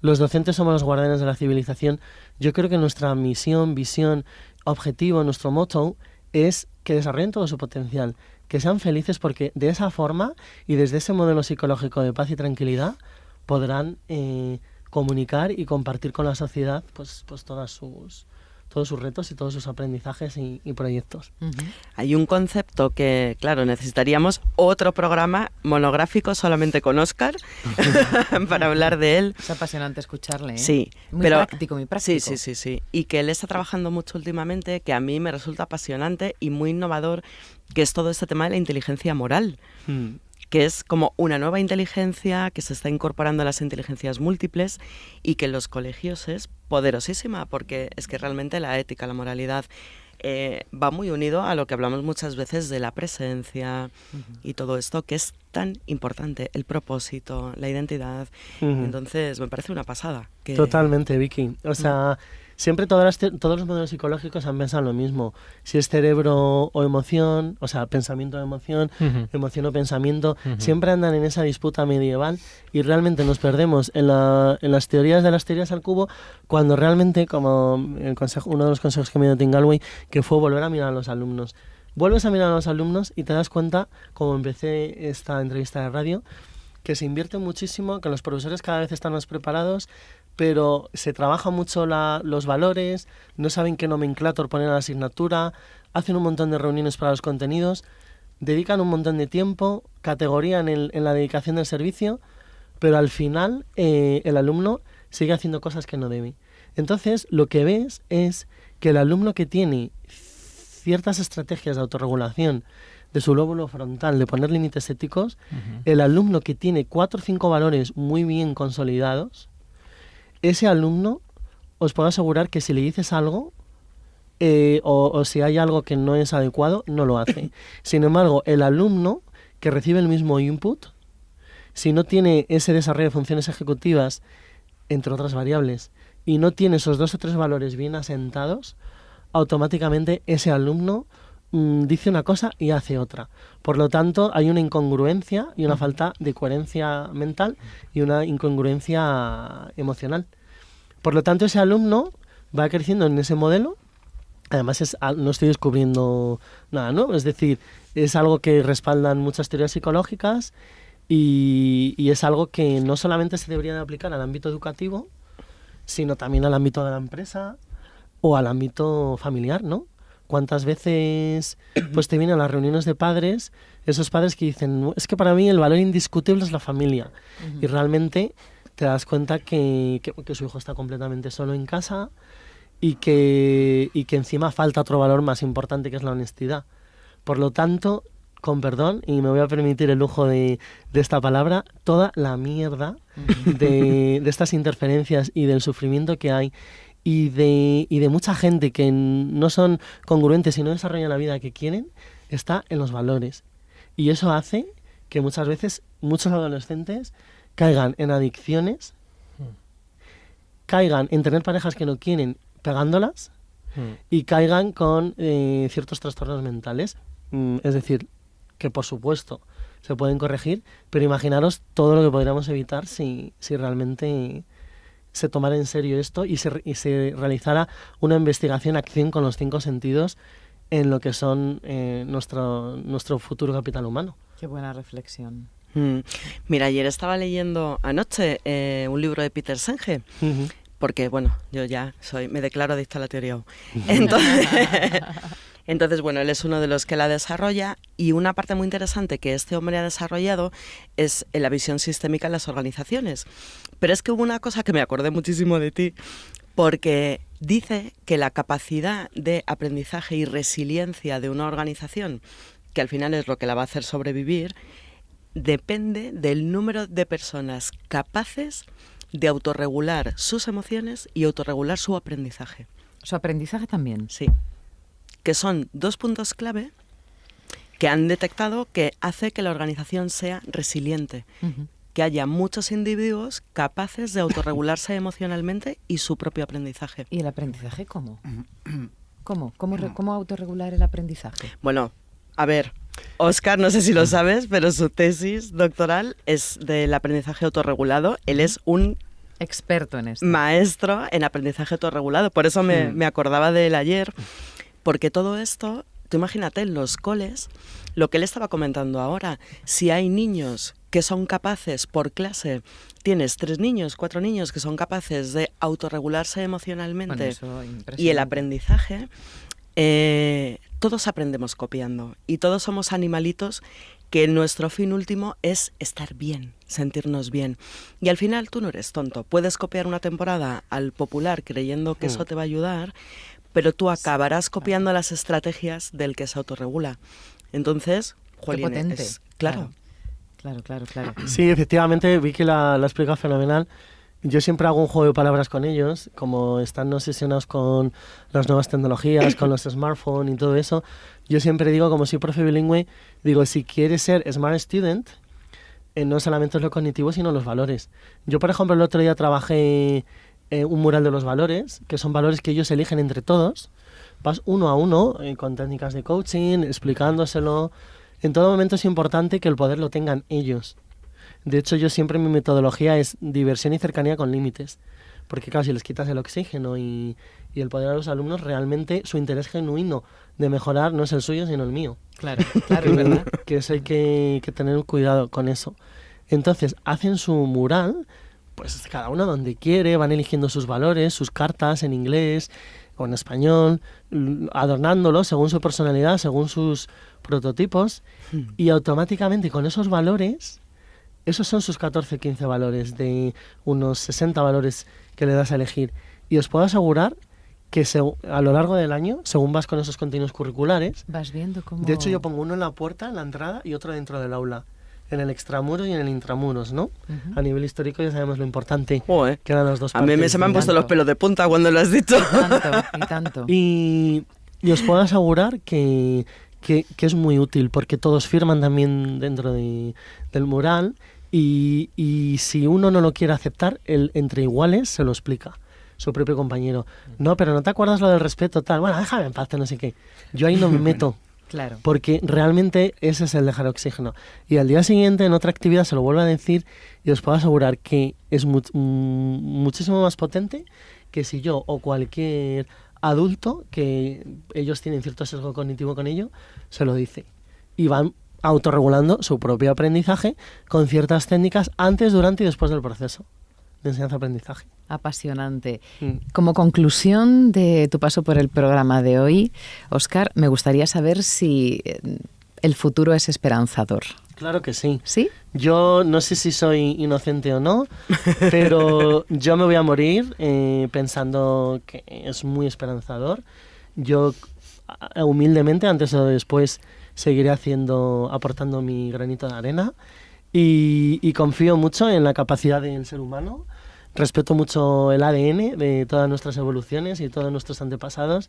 los docentes somos los guardianes de la civilización. Yo creo que nuestra misión, visión, objetivo, nuestro motto es que desarrollen todo su potencial, que sean felices, porque de esa forma y desde ese modelo psicológico de paz y tranquilidad podrán comunicar y compartir con la sociedad pues todos sus retos y todos sus aprendizajes y proyectos. Hay un concepto que, claro, necesitaríamos otro programa monográfico solamente con Óscar para hablar de él. Es apasionante escucharle, ¿eh? Sí, muy práctico. Sí. Y que él está trabajando mucho últimamente, que a mí me resulta apasionante y muy innovador, que es todo este tema de la inteligencia moral. que es como una nueva inteligencia que se está incorporando a las inteligencias múltiples y que en los colegios es poderosísima, porque es que realmente la ética, la moralidad va muy unido a lo que hablamos muchas veces de la presencia y todo esto que es tan importante, el propósito, la identidad. Entonces me parece una pasada. Totalmente, Vicky. O sea, siempre todos los modelos psicológicos han pensado lo mismo. Si es cerebro o emoción, o sea, pensamiento o emoción, emoción o pensamiento, siempre andan en esa disputa medieval y realmente nos perdemos en las teorías de las teorías al cubo, cuando realmente, como uno de los consejos que me dio Tim Gallwey, que fue volver a mirar a los alumnos. Vuelves a mirar a los alumnos y te das cuenta, como empecé esta entrevista de radio, que se invierte muchísimo, que los profesores cada vez están más preparados, pero se trabaja mucho los valores, no saben qué nomenclator poner a la asignatura, hacen un montón de reuniones para los contenidos, dedican un montón de tiempo, categorían en la dedicación del servicio, pero al final el alumno sigue haciendo cosas que no debe. Entonces, lo que ves es que el alumno que tiene ciertas estrategias de autorregulación de su lóbulo frontal, de poner límites éticos, el alumno que tiene 4 o 5 valores muy bien consolidados, ese alumno, os puedo asegurar que si le dices algo o si hay algo que no es adecuado, no lo hace. Sin embargo, el alumno que recibe el mismo input, si no tiene ese desarrollo de funciones ejecutivas, entre otras variables, y no tiene esos 2 o 3 valores bien asentados, automáticamente ese alumno dice una cosa y hace otra. Por lo tanto, hay una incongruencia y una falta de coherencia mental y una incongruencia emocional. Por lo tanto, ese alumno va creciendo en ese modelo. Además, no estoy descubriendo nada, ¿no? Es decir, es algo que respaldan muchas teorías psicológicas y es algo que no solamente se debería de aplicar al ámbito educativo, sino también al ámbito de la empresa o al ámbito familiar, ¿no? ¿Cuántas veces pues te vienen a las reuniones de padres, esos padres que dicen, es que para mí el valor indiscutible es la familia? Y realmente te das cuenta que su hijo está completamente solo en casa y que encima falta otro valor más importante, que es la honestidad. Por lo tanto, con perdón, y me voy a permitir el lujo de esta palabra, toda la mierda de estas interferencias y del sufrimiento que hay y de mucha gente que no son congruentes y no desarrollan la vida que quieren, está en los valores. Y eso hace que muchas veces muchos adolescentes caigan en adicciones, caigan en tener parejas que no quieren pegándolas y caigan con ciertos trastornos mentales. Es decir, que por supuesto se pueden corregir, pero imaginaros todo lo que podríamos evitar si realmente se tomara en serio esto y se realizara una investigación, acción con los 5 sentidos en lo que son nuestro futuro capital humano. Qué buena reflexión. Mira, ayer estaba leyendo anoche un libro de Peter Senge, porque, bueno, yo ya me declaro adicta a la teoría U. Entonces, bueno, él es uno de los que la desarrolla y una parte muy interesante que este hombre ha desarrollado es la visión sistémica en las organizaciones. Pero es que hubo una cosa que me acordé muchísimo de ti, porque dice que la capacidad de aprendizaje y resiliencia de una organización, que al final es lo que la va a hacer sobrevivir, depende del número de personas capaces de autorregular sus emociones y autorregular su aprendizaje. ¿Su aprendizaje también? Sí. Que son 2 puntos clave que han detectado que hace que la organización sea resiliente, que haya muchos individuos capaces de autorregularse emocionalmente y su propio aprendizaje. ¿Y el aprendizaje cómo? ¿Cómo autorregular el aprendizaje? Bueno, a ver, Óscar, no sé si lo sabes, pero su tesis doctoral es del aprendizaje autorregulado. Él es un experto en esto. Maestro en aprendizaje autorregulado. Por eso me acordaba de él ayer. Porque todo esto, tú imagínate, en los coles, lo que él estaba comentando ahora, si hay niños que son capaces por clase, tienes 3 niños, 4 niños que son capaces de autorregularse emocionalmente y el aprendizaje, todos aprendemos copiando y todos somos animalitos que nuestro fin último es estar bien, sentirnos bien. Y al final tú no eres tonto, puedes copiar una temporada al popular creyendo que eso te va a ayudar, pero tú acabarás copiando las estrategias del que se autorregula. Entonces, jolín, potente. Claro. Claro. Sí, efectivamente, vi que la explica fenomenal. Yo siempre hago un juego de palabras con ellos, como están obsesionados con las nuevas tecnologías, con los smartphones y todo eso. Yo siempre digo, como soy profe bilingüe, digo, si quieres ser Smart Student, no solamente es lo cognitivo, sino los valores. Yo, por ejemplo, el otro día trabajé un mural de los valores, que son valores que ellos eligen entre todos. Vas uno a uno, con técnicas de coaching, explicándoselo. En todo momento es importante que el poder lo tengan ellos. De hecho, yo siempre mi metodología es diversión y cercanía con límites. Porque claro, si les quitas el oxígeno y el poder a los alumnos, realmente su interés genuino de mejorar no es el suyo, sino el mío. Claro, es verdad. Que eso hay que tener cuidado con eso. Entonces, hacen su mural, pues cada uno donde quiere, van eligiendo sus valores, sus cartas en inglés o en español, adornándolo según su personalidad, según sus prototipos, y automáticamente con esos valores, esos son sus 14, 15 valores, de unos 60 valores que le das a elegir. Y os puedo asegurar que a lo largo del año, según vas con esos contenidos curriculares, vas viendo cómo... De hecho, yo pongo uno en la puerta, en la entrada, y otro dentro del aula, en el extramuros y en el intramuros, ¿no? A nivel histórico ya sabemos lo importante que eran las dos partes. A mí se me han puesto los pelos de punta cuando lo has dicho. Tanto. Y os puedo asegurar que es muy útil, porque todos firman también dentro del mural, y si uno no lo quiere aceptar, entre iguales se lo explica su propio compañero. No, pero ¿no te acuerdas lo del respeto? Tal, bueno, déjame en paz, no sé qué. Yo ahí no me meto. Claro. Porque realmente ese es el dejar oxígeno. Y al día siguiente, en otra actividad, se lo vuelvo a decir, y os puedo asegurar que es muchísimo más potente que si yo o cualquier adulto, que ellos tienen cierto sesgo cognitivo con ello, se lo dice. Y van autorregulando su propio aprendizaje con ciertas técnicas antes, durante y después del proceso de enseñanza-aprendizaje. Apasionante. Como conclusión de tu paso por el programa de hoy, Óscar, me gustaría saber si el futuro es esperanzador. Claro que sí. ¿Sí? Yo no sé si soy inocente o no, pero yo me voy a morir pensando que es muy esperanzador. Yo humildemente, antes o después, seguiré aportando mi granito de arena, y confío mucho en la capacidad del ser humano. Respeto mucho el ADN de todas nuestras evoluciones y todos nuestros antepasados,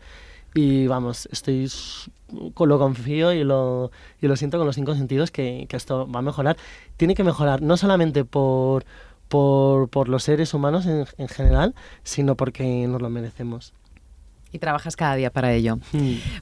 y vamos, lo confío y lo siento con los 5 sentidos que esto va a mejorar. Tiene que mejorar no solamente por los seres humanos en general, sino porque nos lo merecemos. Y trabajas cada día para ello.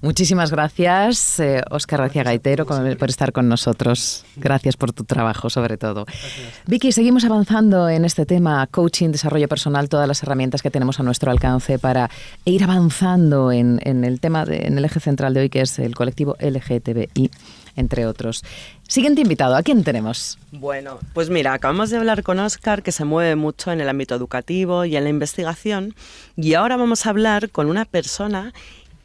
Muchísimas gracias, Óscar García Gaitero, por estar con nosotros. Gracias por tu trabajo, sobre todo. Gracias. Vicky, seguimos avanzando en este tema, coaching, desarrollo personal, todas las herramientas que tenemos a nuestro alcance para ir avanzando en el tema, en el eje central de hoy, que es el colectivo LGTBI, entre otros. Siguiente invitado, ¿a quién tenemos? Bueno, pues mira, acabamos de hablar con Óscar, que se mueve mucho en el ámbito educativo y en la investigación, y ahora vamos a hablar con una persona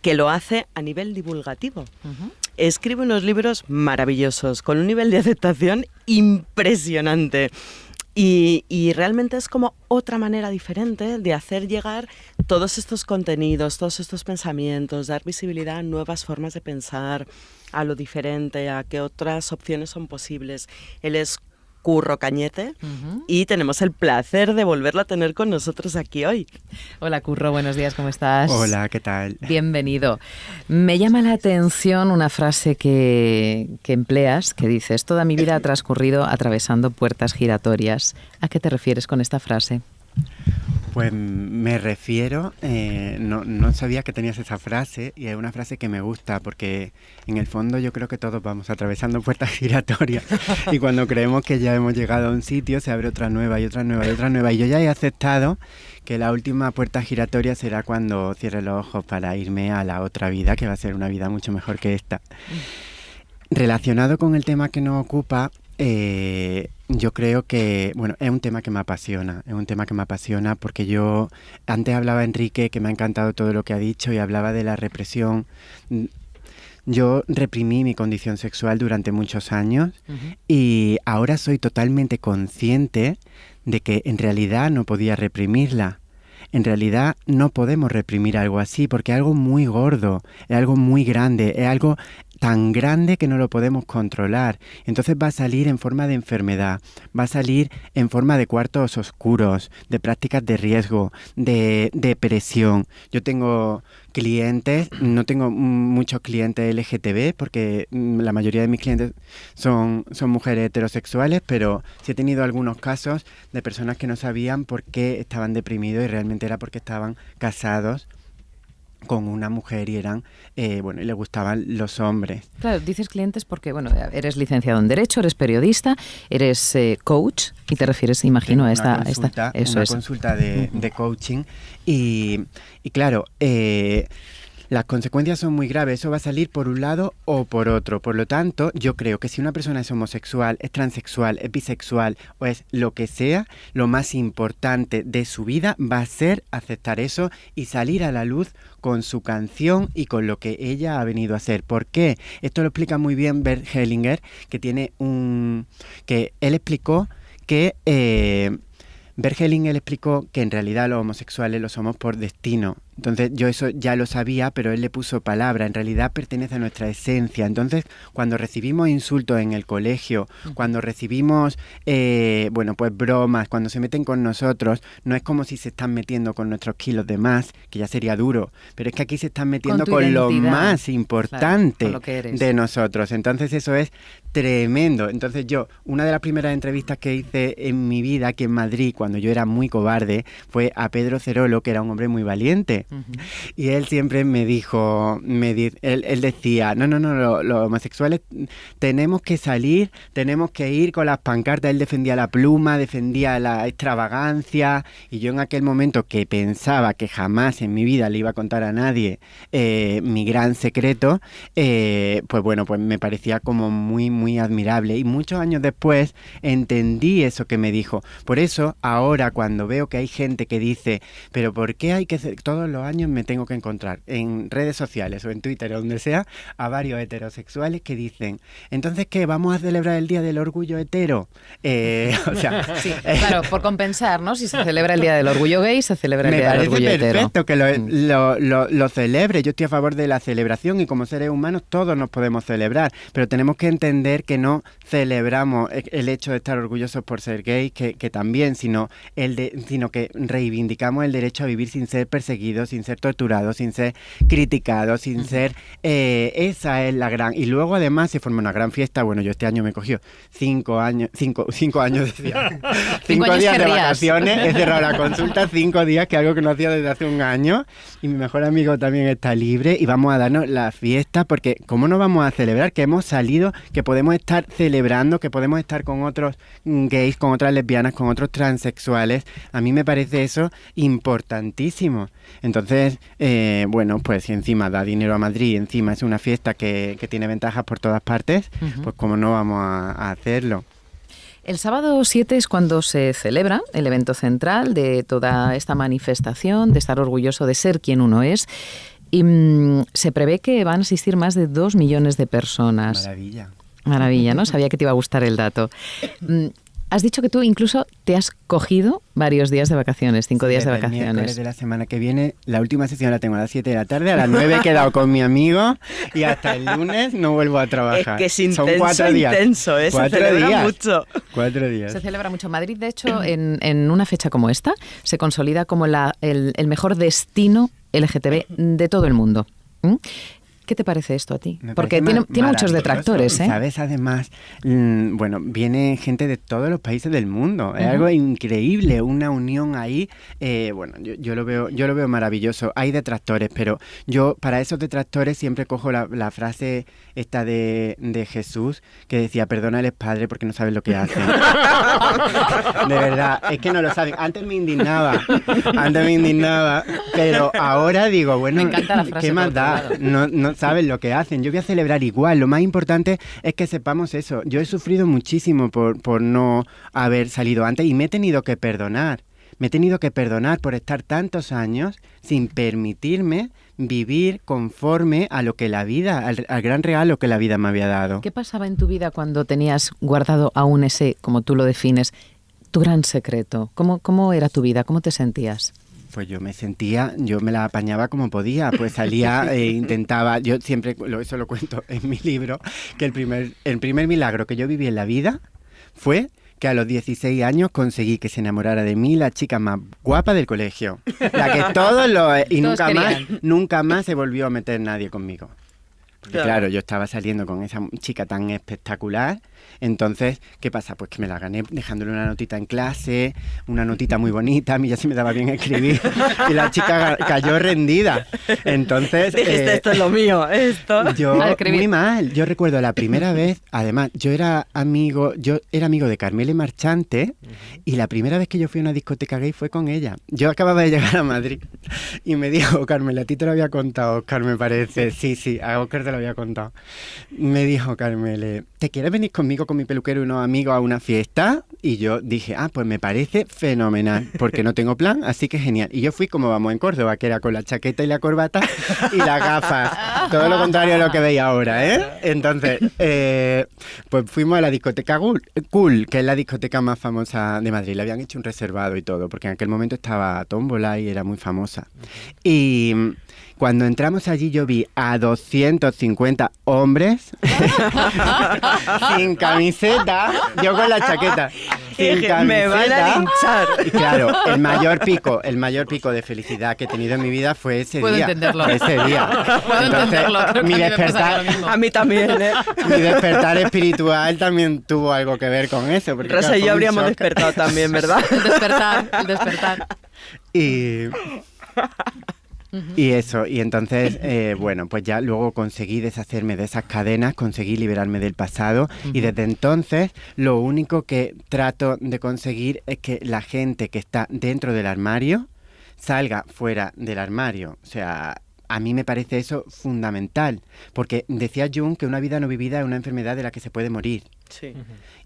que lo hace a nivel divulgativo. Escribe unos libros maravillosos, con un nivel de aceptación impresionante. Y realmente es como otra manera diferente de hacer llegar todos estos contenidos, todos estos pensamientos, dar visibilidad a nuevas formas de pensar, a lo diferente, a qué otras opciones son posibles. Él es Curro Cañete y tenemos el placer de volverlo a tener con nosotros aquí hoy. Hola Curro, buenos días, ¿cómo estás? Hola, ¿qué tal? Bienvenido. Me llama la atención una frase que empleas, que dices: toda mi vida ha transcurrido atravesando puertas giratorias. ¿A qué te refieres con esta frase? Pues me refiero, no sabía que tenías esa frase, y es una frase que me gusta porque en el fondo yo creo que todos vamos atravesando puertas giratorias y cuando creemos que ya hemos llegado a un sitio se abre otra nueva y otra nueva y otra nueva, y yo ya he aceptado que la última puerta giratoria será cuando cierre los ojos para irme a la otra vida, que va a ser una vida mucho mejor que esta. Relacionado con el tema que nos ocupa, yo creo que, bueno, es un tema que me apasiona, porque yo, antes hablaba Enrique, que me ha encantado todo lo que ha dicho, y hablaba de la represión. Yo reprimí mi condición sexual durante muchos años y ahora soy totalmente consciente de que en realidad no podía reprimirla. En realidad no podemos reprimir algo así porque es algo muy gordo, es algo muy grande, es algo tan grande que no lo podemos controlar. Entonces va a salir en forma de enfermedad, va a salir en forma de cuartos oscuros, de prácticas de riesgo, de depresión. Yo tengo clientes, no tengo muchos clientes LGTB porque la mayoría de mis clientes son mujeres heterosexuales, pero sí he tenido algunos casos de personas que no sabían por qué estaban deprimidos y realmente era porque estaban casados con una mujer y eran, y les gustaban los hombres. Claro, dices clientes porque, eres licenciado en Derecho, eres periodista, eres coach y te refieres, imagino, a esta... consulta de coaching y claro, las consecuencias son muy graves. Eso va a salir por un lado o por otro. Por lo tanto, yo creo que si una persona es homosexual, es transexual, es bisexual o es lo que sea, lo más importante de su vida va a ser aceptar eso y salir a la luz con su canción y con lo que ella ha venido a hacer. ¿Por qué? Esto lo explica muy bien Bert Hellinger, que él explicó que... Bert Hellinger explicó que en realidad los homosexuales lo somos por destino. Entonces yo eso ya lo sabía, pero él le puso palabra. En realidad pertenece a nuestra esencia. Entonces cuando recibimos insultos en el colegio, cuando recibimos bromas, cuando se meten con nosotros, no es como si se están metiendo con nuestros kilos de más, que ya sería duro, pero es que aquí se están metiendo con lo más importante, claro, de nosotros. Entonces eso es tremendo. Entonces una de las primeras entrevistas que hice en mi vida aquí en Madrid, cuando yo era muy cobarde, fue a Pedro Cerolo, que era un hombre muy valiente. Y él siempre me dijo, él decía, no, los homosexuales tenemos que salir, tenemos que ir con las pancartas. Él defendía la pluma, defendía la extravagancia, y yo en aquel momento que pensaba que jamás en mi vida le iba a contar a nadie mi gran secreto, pues me parecía como muy, muy admirable. Y muchos años después entendí eso que me dijo. Por eso, ahora cuando veo que hay gente que dice, pero ¿por qué hay que todos los años me tengo que encontrar en redes sociales o en Twitter o donde sea a varios heterosexuales que dicen, entonces ¿qué? ¿Vamos a celebrar el Día del Orgullo Hetero? Sí, claro, por compensar, ¿no? Si se celebra el Día del Orgullo Gay, se celebra el Día del Orgullo Hetero. Me parece perfecto que lo celebre. Yo estoy a favor de la celebración y como seres humanos todos nos podemos celebrar, pero tenemos que entender que no celebramos el hecho de estar orgullosos por ser gay, que también, sino que reivindicamos el derecho a vivir sin ser perseguidos, sin ser torturados, sin ser criticados, sin ser... esa es la gran... Y luego además se forma una gran fiesta. Bueno, yo este año me he cogido 5 años, decía. 5 días de vacaciones, he cerrado la consulta 5 días, que es algo que no hacía desde hace un año, y mi mejor amigo también está libre, y vamos a darnos la fiesta, porque ¿cómo no vamos a celebrar que hemos salido, que podemos estar celebrando, que podemos estar con otros gays, con otras lesbianas, con otros transexuales? A mí me parece eso importantísimo. Entonces, pues si encima da dinero a Madrid, encima es una fiesta que tiene ventajas por todas partes, pues cómo no vamos a hacerlo. El sábado 7 es cuando se celebra el evento central de toda esta manifestación, de estar orgulloso de ser quien uno es. Y se prevé que van a asistir más de 2 millones de personas. Maravilla, ¿no? Sabía que te iba a gustar el dato. Has dicho que tú incluso te has cogido varios días de vacaciones, 5 días de vacaciones. El miércoles de la semana que viene, la última sesión la tengo a las 7 de la tarde, a las 9 he quedado con mi amigo y hasta el lunes no vuelvo a trabajar. Es que es son 4 días. Intenso, se celebra mucho. 4 días. Se celebra mucho. Madrid, de hecho, en una fecha como esta, se consolida como el mejor destino LGTB de todo el mundo. ¿Qué te parece esto a ti? Porque tiene muchos detractores, ¿eh? ¿Sabes? Además, viene gente de todos los países del mundo. Es algo increíble, una unión ahí. Yo lo veo maravilloso. Hay detractores, pero yo para esos detractores siempre cojo la frase esta de Jesús, que decía, perdónales, Padre, porque no sabes lo que hacen. De verdad, es que no lo saben. Antes me indignaba, pero ahora digo, bueno, me encanta la frase, ¿qué más da? No saben lo que hacen. Yo voy a celebrar igual. Lo más importante es que sepamos eso. Yo he sufrido muchísimo por no haber salido antes y me he tenido que perdonar. Me he tenido que perdonar por estar tantos años sin permitirme vivir conforme a lo que la vida, al gran regalo que la vida me había dado. ¿Qué pasaba en tu vida cuando tenías guardado aún ese, como tú lo defines, tu gran secreto? ¿Cómo era tu vida? ¿Cómo te sentías? pues yo me la apañaba como podía, pues salía intentaba, yo siempre, eso lo cuento en mi libro, que el primer milagro que yo viví en la vida fue que a los 16 años conseguí que se enamorara de mí la chica más guapa del colegio, la que y todos nunca más se volvió a meter nadie conmigo. Porque claro, yo estaba saliendo con esa chica tan espectacular, entonces, ¿qué pasa? Pues que me la gané dejándole una notita en clase, una notita muy bonita, a mí ya se me daba bien escribir, y la chica cayó rendida. Entonces... Dijiste, esto es lo mío, esto... Yo, muy mal, yo recuerdo la primera vez, además, yo era amigo de Carmele Marchante, y la primera vez que yo fui a una discoteca gay fue con ella. Yo acababa de llegar a Madrid, y me dijo, Carmele, a ti te lo había contado, Oscar, me parece. Sí, a Oscar te lo había contado. Me dijo Carmele, ¿te quieres venir conmigo con mi peluquero y unos amigos a una fiesta? Y yo dije, pues me parece fenomenal, porque no tengo plan, así que genial. Y yo fui como vamos en Córdoba, que era con la chaqueta y la corbata y las gafas. Todo lo contrario a lo que veis ahora, ¿eh? Entonces, pues fuimos a la discoteca Cool, que es la discoteca más famosa de Madrid. Le habían hecho un reservado y todo, porque en aquel momento estaba Tómbola y era muy famosa. Y... cuando entramos allí yo vi a 250 hombres sin camiseta, yo con la chaqueta, sin camiseta. Me van a linchar. Y claro, el mayor pico de felicidad que he tenido en mi vida fue ese Puedo día. entenderlo. Fue ese día. Puedo entenderlo. Creo que mi a mí me pasa lo mismo. A mí también, ¿eh? Mi despertar espiritual también tuvo algo que ver con eso. Porque, Rosa claro, y yo habríamos despertado también, ¿verdad? El despertar. Y eso, y entonces, bueno, pues ya luego conseguí deshacerme de esas cadenas, conseguí liberarme del pasado y desde entonces lo único que trato de conseguir es que la gente que está dentro del armario salga fuera del armario. O sea, a mí me parece eso fundamental, porque decía Jung que una vida no vivida es una enfermedad de la que se puede morir. Sí.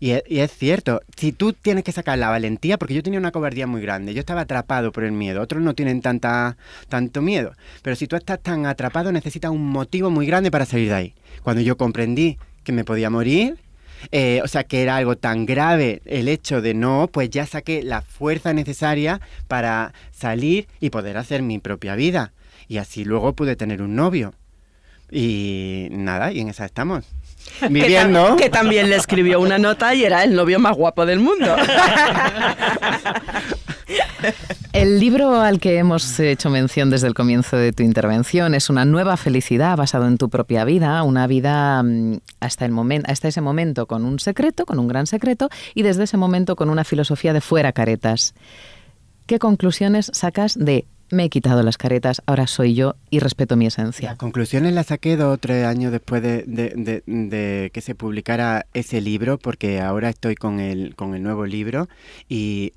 Y es cierto, si tú tienes que sacar la valentía, porque yo tenía una cobardía muy grande, yo estaba atrapado por el miedo, otros no tienen tanto miedo, pero si tú estás tan atrapado necesitas un motivo muy grande para salir de ahí. Cuando yo comprendí que me podía morir, o sea, que era algo tan grave el hecho de no, pues ya saqué la fuerza necesaria para salir y poder hacer mi propia vida. Y así luego pude tener un novio. Y nada, y en esa estamos. Viviendo. Que también le escribió una nota y era el novio más guapo del mundo. El libro al que hemos hecho mención desde el comienzo de tu intervención es Una nueva felicidad, basado en tu propia vida, una vida hasta ese momento con un secreto, con un gran secreto, y desde ese momento con una filosofía de fuera caretas. ¿Qué conclusiones sacas de me he quitado las caretas, ahora soy yo y respeto mi esencia? Las conclusiones las saqué 2 o 3 años después de que se publicara ese libro, porque ahora estoy con el nuevo libro y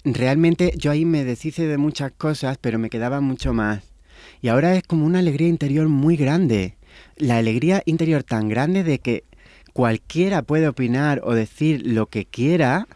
realmente yo ahí me deshice de muchas cosas, pero me quedaba mucho más. Y ahora es como una alegría interior muy grande. La alegría interior tan grande de que cualquiera puede opinar o decir lo que quiera,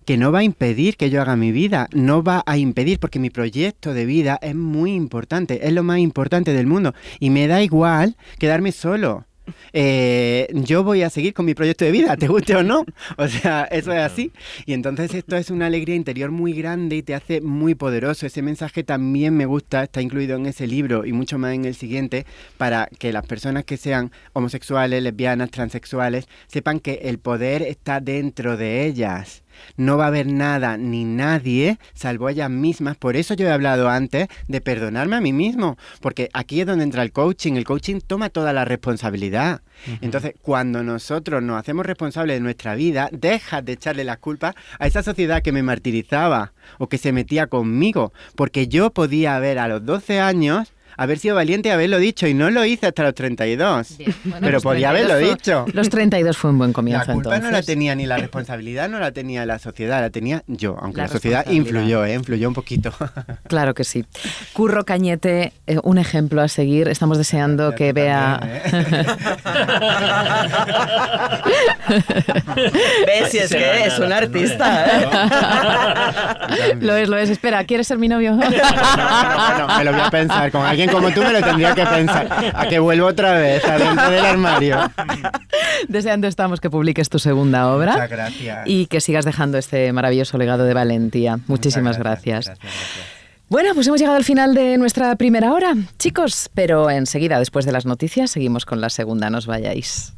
que no va a impedir que yo haga mi vida, no va a impedir, porque mi proyecto de vida es muy importante, es lo más importante del mundo y me da igual quedarme solo. Yo voy a seguir con mi proyecto de vida, te guste o no, o sea, eso es así. Y entonces esto es una alegría interior muy grande y te hace muy poderoso. Ese mensaje también me gusta, está incluido en ese libro y mucho más en el siguiente, para que las personas que sean homosexuales, lesbianas, transexuales, sepan que el poder está dentro de ellas. No va a haber nada ni nadie salvo ellas mismas. Por eso yo he hablado antes de perdonarme a mí mismo, porque aquí es donde entra el coaching toma toda la responsabilidad. Entonces, cuando nosotros nos hacemos responsables de nuestra vida, dejas de echarle las culpas a esa sociedad que me martirizaba o que se metía conmigo, porque yo podía haber a los 12 años haber sido valiente y haberlo dicho, y no lo hice hasta los 32. Bien, bueno, pero podía haberlo dicho. Los 32 fue un buen comienzo. La culpa entonces no la tenía ni la responsabilidad, no la tenía la sociedad, la tenía yo, aunque la sociedad responsabilidad influyó un poquito. Claro que sí. Curro Cañete, un ejemplo a seguir. Estamos deseando que vea... ¿Ves? Si es que es un artista, ¿eh? Lo es. Espera, ¿quieres ser mi novio? No, me lo voy a pensar. Con alguien como tú me lo tendría que pensar. A que vuelvo otra vez adentro del armario. Deseando estamos que publiques tu segunda obra. Muchas gracias. Y que sigas dejando este maravilloso legado de valentía. Muchísimas gracias. Gracias. Bueno, pues hemos llegado al final de nuestra primera hora, chicos, pero enseguida, después de las noticias, seguimos con la segunda, no os vayáis.